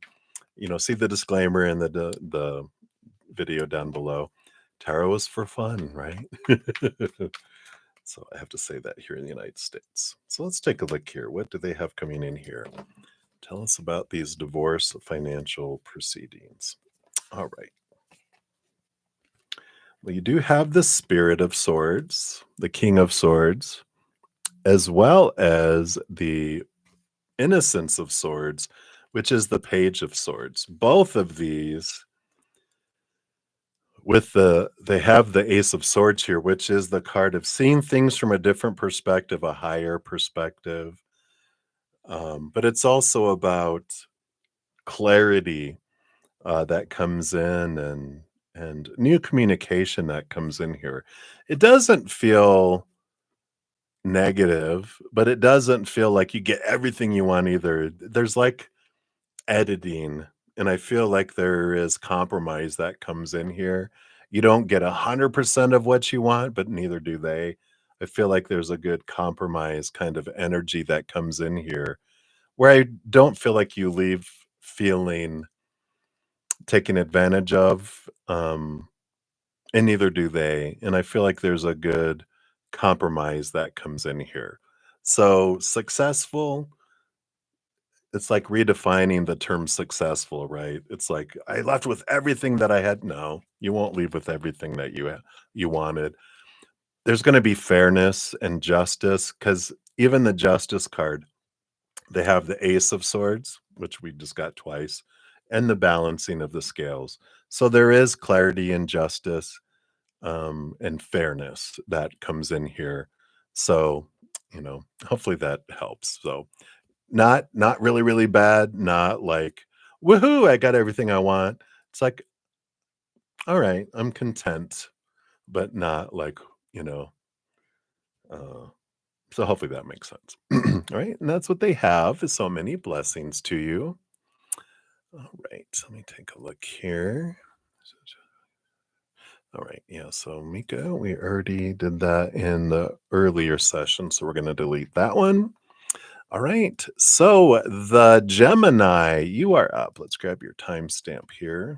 see the disclaimer in the video down below. Tarot is for fun, right? So I have to say that here in the United States. So let's take a look here. What do they have coming in here? Tell us about these divorce financial proceedings. All right. Well, you do have the Spirit of Swords, the King of Swords, as well as the Innocence of Swords, which is the Page of Swords. Both of these they have the Ace of Swords here, which is the card of seeing things from a different perspective, a higher perspective. But it's also about clarity that comes in and new communication that comes in here. It doesn't feel negative, but it doesn't feel like you get everything you want either. There's like editing, and I feel like there is compromise that comes in here. You don't get 100% of what you want, but neither do they. I feel like there's a good compromise kind of energy that comes in here where I don't feel like you leave feeling taken advantage of, and neither do they. And I feel like there's a good compromise that comes in here. So successful, it's like redefining the term successful, right? It's like I left with everything that I had. No, you won't leave with everything that you wanted. There's going to be fairness and justice because even the justice card, they have the Ace of Swords, which we just got twice, and the balancing of the scales. So there is clarity and justice and fairness that comes in here. So, hopefully that helps. So not really, really bad, not like, woohoo, I got everything I want. It's like, all right, I'm content, but not like, you know, uh, so hopefully that makes sense. All right. And that's what they have is so many blessings to you. All right, let me take a look here. All right, yeah, so Mika, we already did that in the earlier session, so we're going to delete that one. All right, so the Gemini, you are up. Let's grab your timestamp here.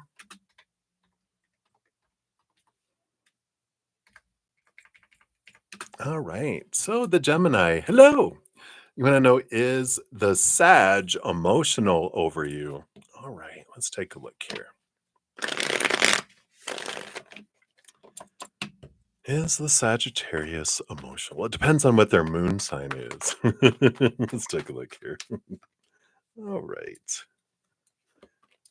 All right, so the Gemini, hello. You want to know, is the Sag emotional over you? All right, let's take a look here. Is the Sagittarius emotional? Well, it depends on what their moon sign is. Let's take a look here. All right.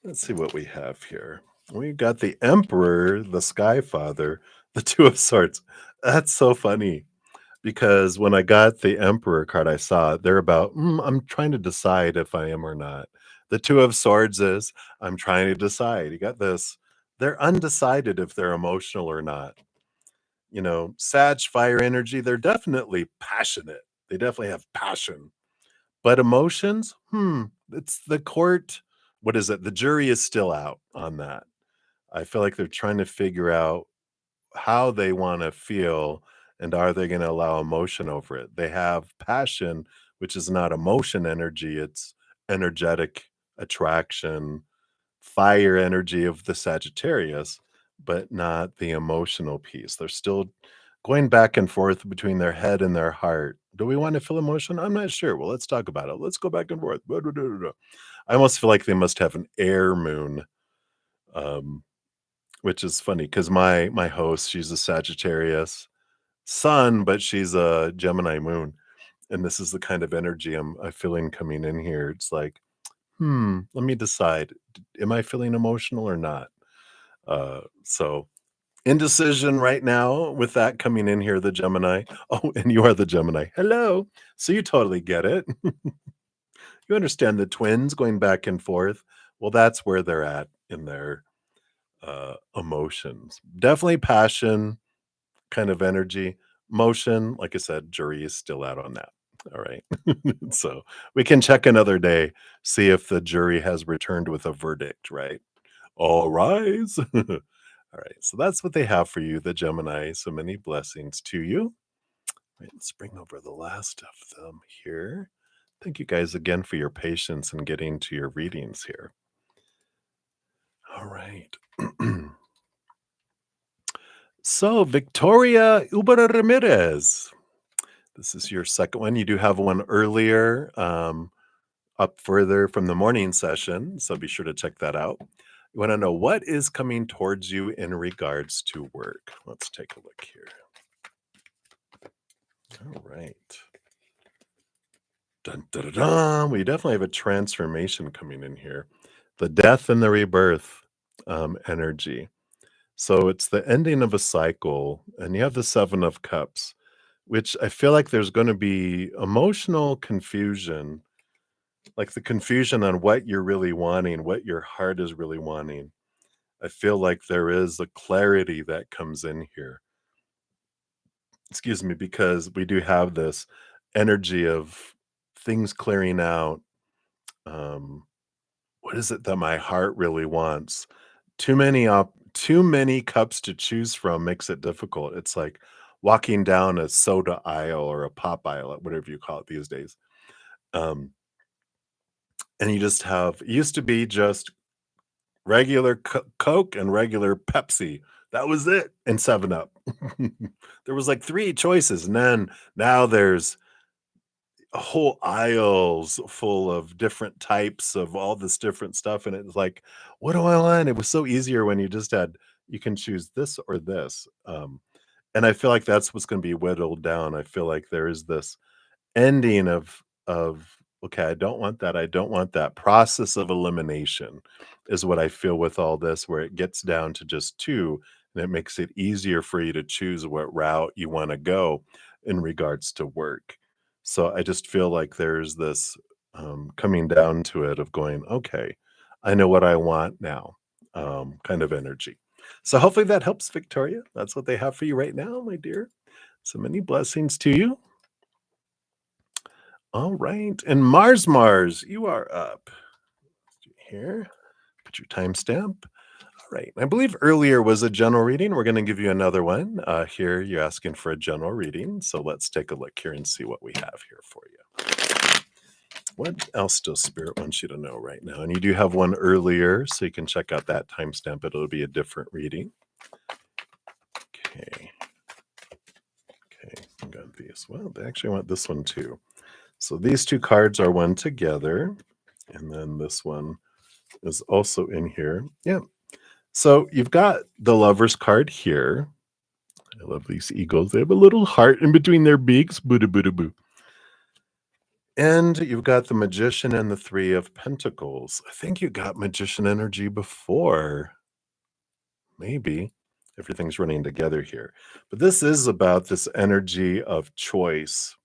Let's see what we have here. We got the Emperor, the Sky Father, the Two of Swords. That's so funny because when I got the Emperor card, I saw it. They're about, I'm trying to decide if I am or not. The Two of Swords is, I'm trying to decide. You got this. They're undecided if they're emotional or not. You know, Sag fire energy, they're definitely passionate. They definitely have passion. But emotions, it's the court. What is it? The jury is still out on that. I feel like they're trying to figure out how they want to feel and are they going to allow emotion over it. They have passion, which is not emotion energy, it's energetic attraction, fire energy of the Sagittarius, but not the emotional piece. They're still going back and forth between their head and their heart. Do we want to feel emotion? I'm not sure. Well, let's talk about it. Let's go back and forth. Blah, blah, blah, blah, blah. I almost feel like they must have an air moon, um, which is funny because my host, she's a Sagittarius sun, but she's a Gemini moon. And this is the kind of energy I'm feeling coming in here. It's like, let me decide. Am I feeling emotional or not? So indecision right now with that coming in here, the Gemini. Oh, and you are the Gemini. Hello. So you totally get it. You understand the twins going back and forth. Well, that's where they're at in their emotions. Definitely passion, kind of energy. Motion, like I said, jury is still out on that. All right. So we can check another day, see if the jury has returned with a verdict, right? All rise. All right. So that's what they have for you, the Gemini. So many blessings to you. Right, let's bring over the last of them here. Thank you guys again for your patience in getting to your readings here. All right. So, Victoria Huber-Ramirez. This is your second one. You do have one earlier, up further from the morning session. So be sure to check that out. You want to know what is coming towards you in regards to work. Let's take a look here. All right. Dun, dun, dun, dun. We definitely have a transformation coming in here. The death and the rebirth energy. So it's the ending of a cycle, and you have the Seven of Cups, which I feel like there's going to be emotional confusion, like the confusion on what you're really wanting, what your heart is really wanting. I feel like there is a clarity that comes in here. Excuse me, because we do have this energy of things clearing out. Um, what is it that my heart really wants? Too many cups to choose from makes it difficult. It's like walking down a soda aisle or a pop aisle, whatever you call it these days. Um, and you just have it used to be just regular Coke and regular Pepsi. That was it, and 7 Up. There was like 3 choices, and then now there's whole aisles full of different types of all this different stuff, and it's like, "What do I want?" It was so easier when you just had you can choose this or this, and I feel like that's what's gonna be whittled down. I feel like there is this ending of, "Okay, I don't want that." Process of elimination is what I feel with all this, where it gets down to just 2, and it makes it easier for you to choose what route you wanna go in regards to work. So I just feel like there's this, coming down to it of going, "Okay, I know what I want now," kind of energy. So hopefully that helps, Victoria. That's what they have for you right now, my dear. So many blessings to you. All right. And Mars, you are up. Here. Put your timestamp. All right. I believe earlier was a general reading. We're going to give you another one. Here, you're asking for a general reading. So let's take a look here and see what we have here for you. What else does Spirit want you to know right now? And you do have one earlier, so you can check out that timestamp. It'll be a different reading. Okay. Okay. I got these. Well, they actually want this one too. So these two cards are one together. And then this one is also in here. Yeah. So you've got the Lover's card here. I love these eagles. They have a little heart in between their beaks. Boo boo boo boo. And you've got the Magician and the Three of Pentacles. I think you got Magician energy before. Maybe. Everything's running together here. But this is about this energy of choice.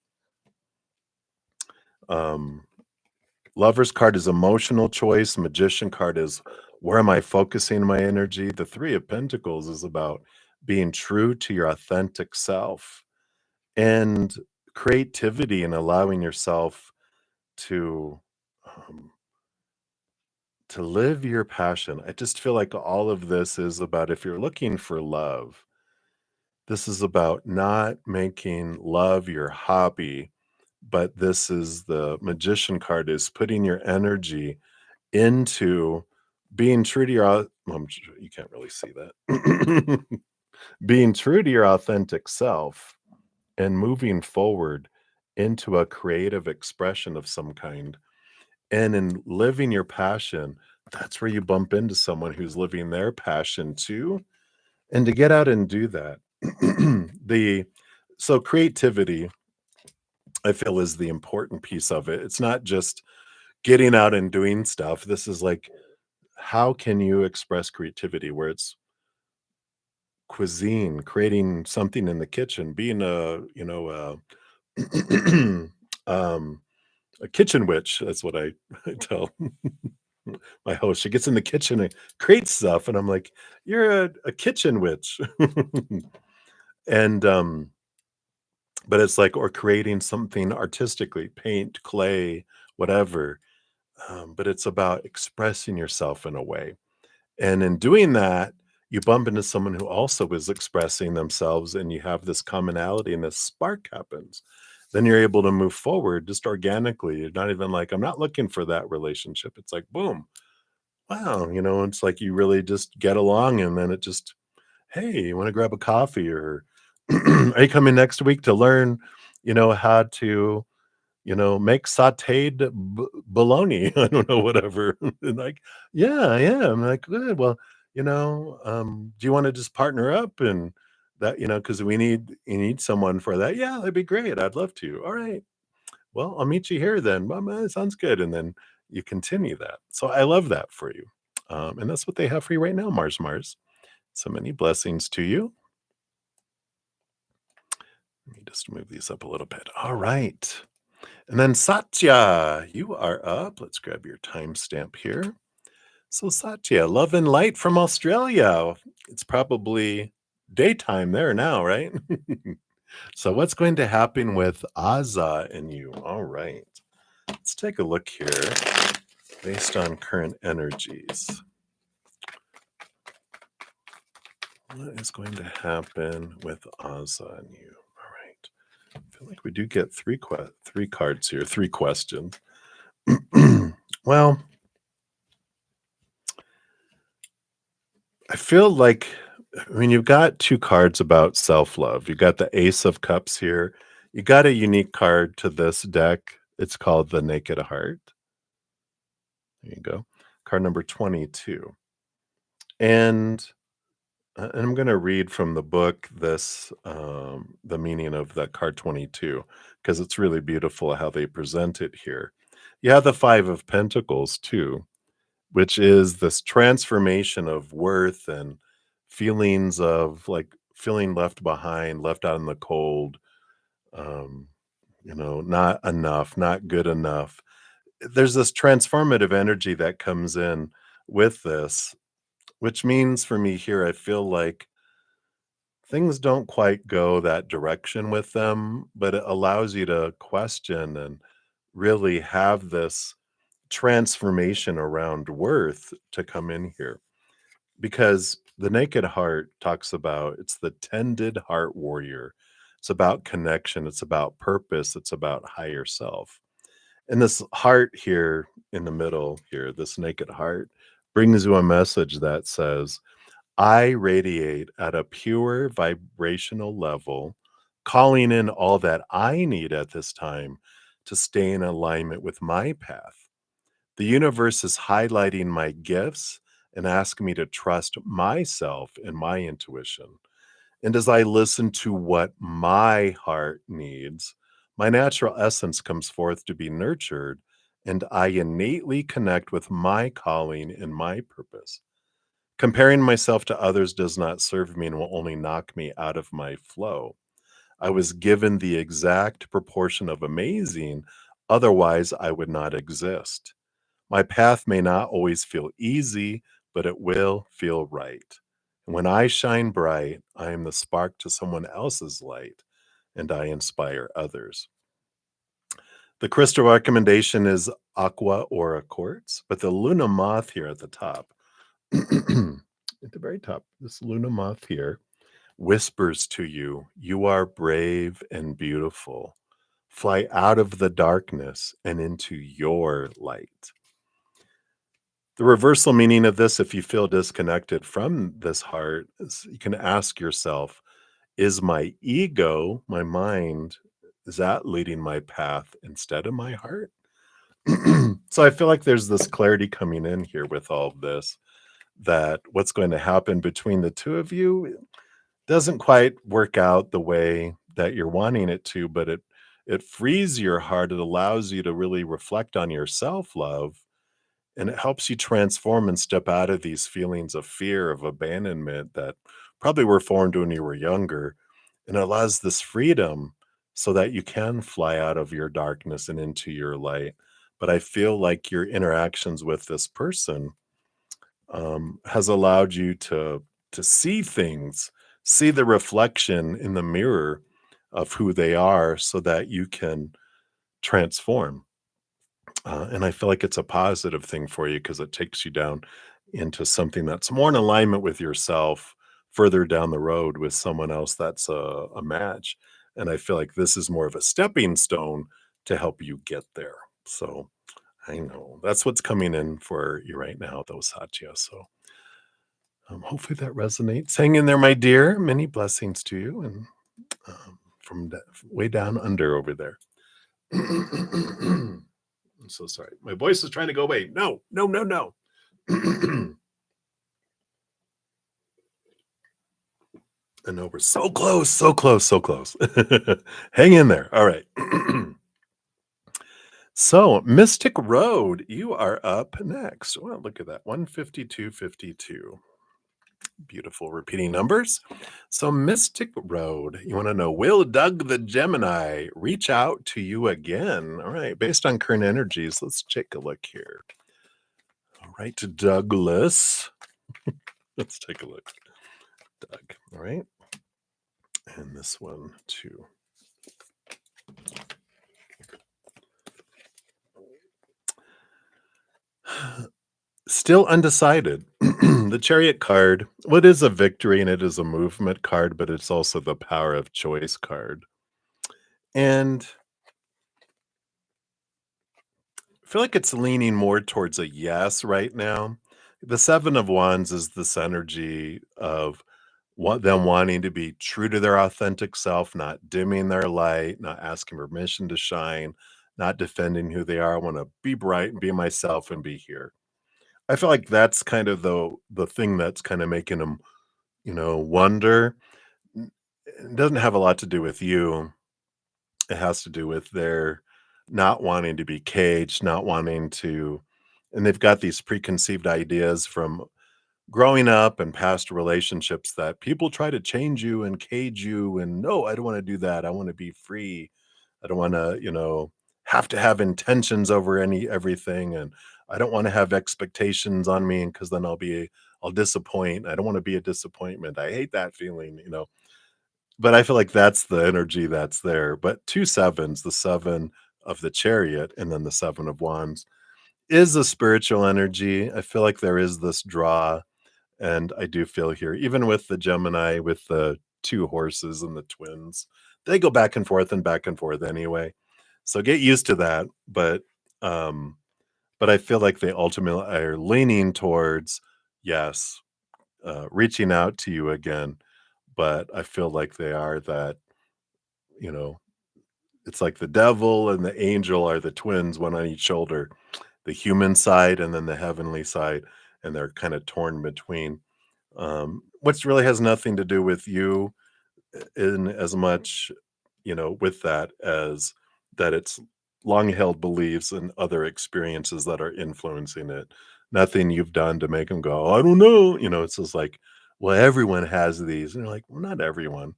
Lover's card is emotional choice. Magician card is where am I focusing my energy? The Three of Pentacles is about being true to your authentic self and creativity and allowing yourself to um, live your passion. I just feel like all of this is about if you're looking for love, this is about not making love your hobby, but this is the Magician card is putting your energy into being true to your you can't really see that. Being true to your authentic self and moving forward into a creative expression of some kind. And in living your passion, that's where you bump into someone who's living their passion too. And to get out and do that, so creativity, I feel, is the important piece of it. It's not just getting out and doing stuff. This is like, how can you express creativity where it's cuisine, creating something in the kitchen, being um, a kitchen witch. That's what I tell my host. She gets in the kitchen and creates stuff, and I'm like, "You're a kitchen witch," and but it's like, or creating something artistically, paint, clay, whatever. But it's about expressing yourself in a way. And in doing that, you bump into someone who also is expressing themselves, and you have this commonality, and this spark happens. Then you're able to move forward just organically. You're not even like, I'm not looking for that relationship. It's like, boom, wow, it's like you really just get along, and then it just, hey, you want to grab a coffee, or are you coming next week to learn, how to make sautéed bologna. I don't know, whatever. And like, yeah, yeah. I'm like, good. Well, do you want to just partner up and that, because you need someone for that. Yeah, that'd be great. I'd love to. All right. Well, I'll meet you here then. Mama, sounds good. And then you continue that. So I love that for you. And that's what they have for you right now, Mars. So many blessings to you. Let me just move these up a little bit. All right. And then Satya, you are up. Let's grab your timestamp here. So Satya, love and light from Australia. It's probably daytime there now, right? So what's going to happen with Aza and you? All right. Let's take a look here based on current energies. What is going to happen with Aza and you? All right. I feel like we do get three cards here, three questions. Well, I feel like, you've got two cards about self-love. You got the Ace of Cups here. You got a unique card to this deck. It's called the Naked Heart. There you go. Card number 22. And I'm going to read from the book the meaning of that card 22, because it's really beautiful how they present it here. You have the Five of Pentacles too, which is this transformation of worth and feelings of like feeling left behind, left out in the cold, um, not enough, not good enough. There's this transformative energy that comes in with this, which means for me here, I feel like things don't quite go that direction with them, but it allows you to question and really have this transformation around worth to come in here, because the naked heart talks about it's the tended heart warrior. It's about connection, it's about purpose, it's about higher self. And this heart here in the middle here, this naked heart, brings you a message that says, I radiate at a pure vibrational level, calling in all that I need at this time to stay in alignment with my path. The universe is highlighting my gifts and asking me to trust myself and my intuition. And as I listen to what my heart needs, my natural essence comes forth to be nurtured, and I innately connect with my calling and my purpose. Comparing myself to others does not serve me and will only knock me out of my flow. I was given the exact proportion of amazing, otherwise, I would not exist. My path may not always feel easy, but it will feel right. And when I shine bright, I am the spark to someone else's light, and I inspire others. The crystal recommendation is aqua aura quartz, but the Luna moth here at the top, at the very top, this Luna moth here whispers to you, you are brave and beautiful. Fly out of the darkness and into your light. The reversal meaning of this, if you feel disconnected from this heart, is you can ask yourself, is my ego, my mind, is that leading my path instead of my heart? So I feel like there's this clarity coming in here with all of this, that what's going to happen between the two of you doesn't quite work out the way that you're wanting it to, but it frees your heart. It allows you to really reflect on your self-love, and it helps you transform and step out of these feelings of fear, of abandonment that probably were formed when you were younger. And it allows this freedom so that you can fly out of your darkness and into your light. But I feel like your interactions with this person has allowed you to see things, see the reflection in the mirror of who they are, so that you can transform. And I feel like it's a positive thing for you because it takes you down into something that's more in alignment with yourself further down the road with someone else that's a match. And I feel like this is more of a stepping stone to help you get there. So I know that's what's coming in for you right now, though, Satya. So hopefully that resonates. Hang in there, my dear. Many blessings to you, and from way down under over there. I'm so sorry. My voice is trying to go away. No, no, no, no. I know we're so close, so close, so close. Hang in there. All right. So, Mystic Road, you are up next. Well, look at that. 15252. Beautiful repeating numbers. So, Mystic Road, you want to know, will Doug the Gemini reach out to you again? All right. Based on current energies, let's take a look here. All right, Douglas. Let's take a look. Doug. All right. And this one too. Still undecided. The Chariot card, well, it is a victory and it is a movement card, but it's also the power of choice card. And I feel like it's leaning more towards a yes right now. The Seven of Wands is this energy of them wanting to be true to their authentic self, not dimming their light, not asking permission to shine, not defending who they are. I want to be bright and be myself and be here. I feel like that's kind of the thing that's kind of making them, wonder. It doesn't have a lot to do with you. It has to do with their not wanting to be caged, not wanting to, and they've got these preconceived ideas from growing up and past relationships that people try to change you and cage you. And no, I don't want to do that. I want to be free. I don't want to, have to have intentions over everything. And I don't want to have expectations on me, because then I'll disappoint. I don't want to be a disappointment. I hate that feeling. But I feel like that's the energy that's there. But two sevens, the seven of the Chariot and then the Seven of Wands, is a spiritual energy. I feel like there is this draw, and I do feel here, even with the Gemini, with the 2 horses and the twins, they go back and forth anyway. So get used to that, um, but I feel like they ultimately are leaning towards, yes, reaching out to you again, but I feel like they are that, you know, it's like the devil and the angel are the twins, one on each shoulder, the human side and then the heavenly side, and they're kinda torn between. Which really has nothing to do with you in as much, with that as that it's long held beliefs and other experiences that are influencing it. Nothing you've done to make them go, I don't know. It's just like, well, everyone has these. And you're like, well, not everyone.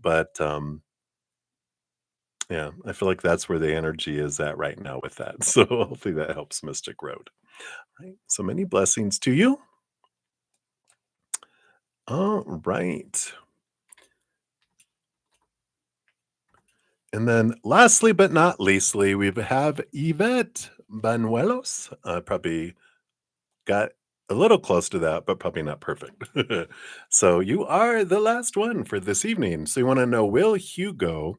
But yeah, I feel like that's where the energy is at right now with that. So hopefully that helps Mystic Road. Right. So many blessings to you. All right. And then lastly but not leastly, we have Yvette Banuelos. Probably got a little close to that, but probably not perfect. So you are the last one for this evening. So you want to know, will Hugo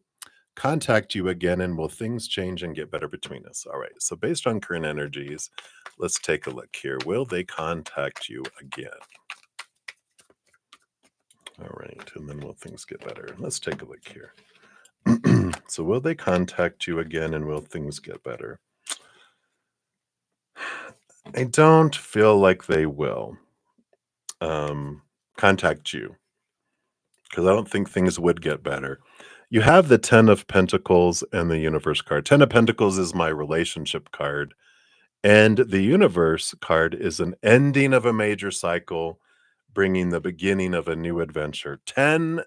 contact you again and will things change and get better between us? All right. So based on current energies, let's take a look here. Will they contact you again? All right. And then will things get better? Let's take a look here. So will they contact you again and will things get better? I don't feel like they will contact you because I don't think things would get better. You have the 10 of Pentacles and the Universe card. 10 of Pentacles is my relationship card, and the Universe card is an ending of a major cycle, bringing the beginning of a new adventure. 10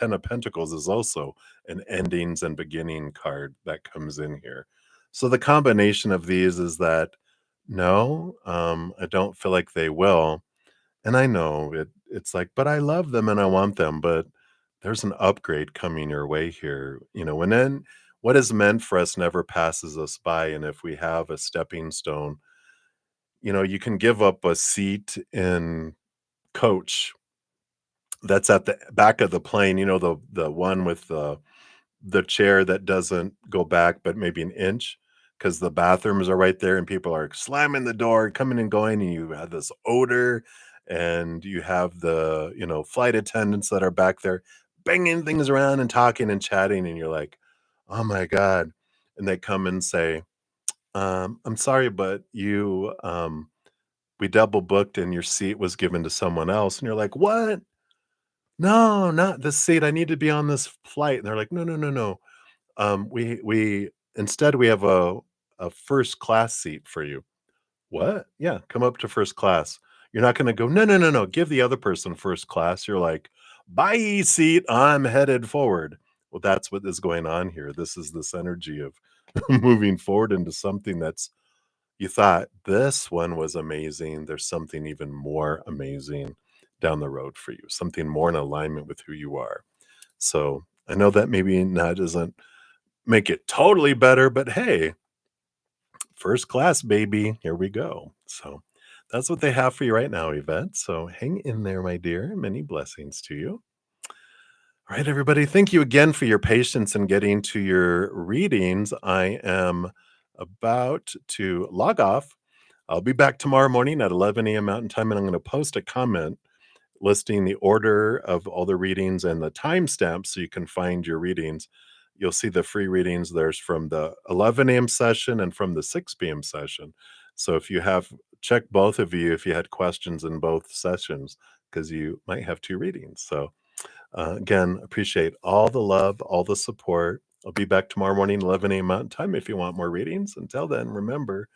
of Pentacles is also an endings and beginning card that comes in here. So the combination of these is that no, I don't feel like they will. And I know it's like, but I love them and I want them, but there's an upgrade coming your way here. When then what is meant for us never passes us by. And if we have a stepping stone, you can give up a seat in coach that's at the back of the plane, the one with the chair that doesn't go back but maybe an inch because the bathrooms are right there and people are slamming the door, coming and going, and you have this odor and you have the, flight attendants that are back there banging things around and talking and chatting, and you're like, "Oh my god." And they come and say, "I'm sorry, but we double booked and your seat was given to someone else." And you're like, "What? No, not this seat. I need to be on this flight." And they're like, "No, no, no, no. We instead we have a first class seat for you." What? Yeah, come up to first class. You're not gonna go, "No, no, no, no, give the other person first class." You're like, "Bye, seat, I'm headed forward." Well, that's what is going on here. This is this energy of moving forward into something that's you thought, "This one was amazing. There's something even more amazing down the road for you, something more in alignment with who you are." So, I know that maybe not doesn't make it totally better, but hey, first class, baby. Here we go. So that's what they have for you right now, Yvette. So hang in there, my dear. Many blessings to you. All right, everybody. Thank you again for your patience in getting to your readings. I am about to log off. I'll be back tomorrow morning at 11 a.m. Mountain Time, and I'm going to post a comment listing the order of all the readings and the timestamps so you can find your readings. You'll see the free readings. There's from the 11 a.m. session and from the 6 p.m. session. So if you have, check both of you if you had questions in both sessions, because you might have two readings. So again, appreciate all the love, all the support. I'll be back tomorrow morning, 11 a.m. Mountain Time if you want more readings. Until then, remember,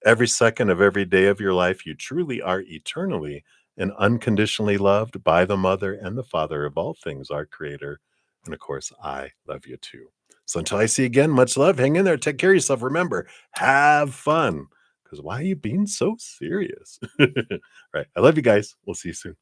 every second of every day of your life, you truly are eternally and unconditionally loved by the Mother and the Father of all things, our Creator. And of course, I love you too. So until I see you again, much love. Hang in there. Take care of yourself. Remember, have fun. Because why are you being so serious? All right. I love you guys. We'll see you soon.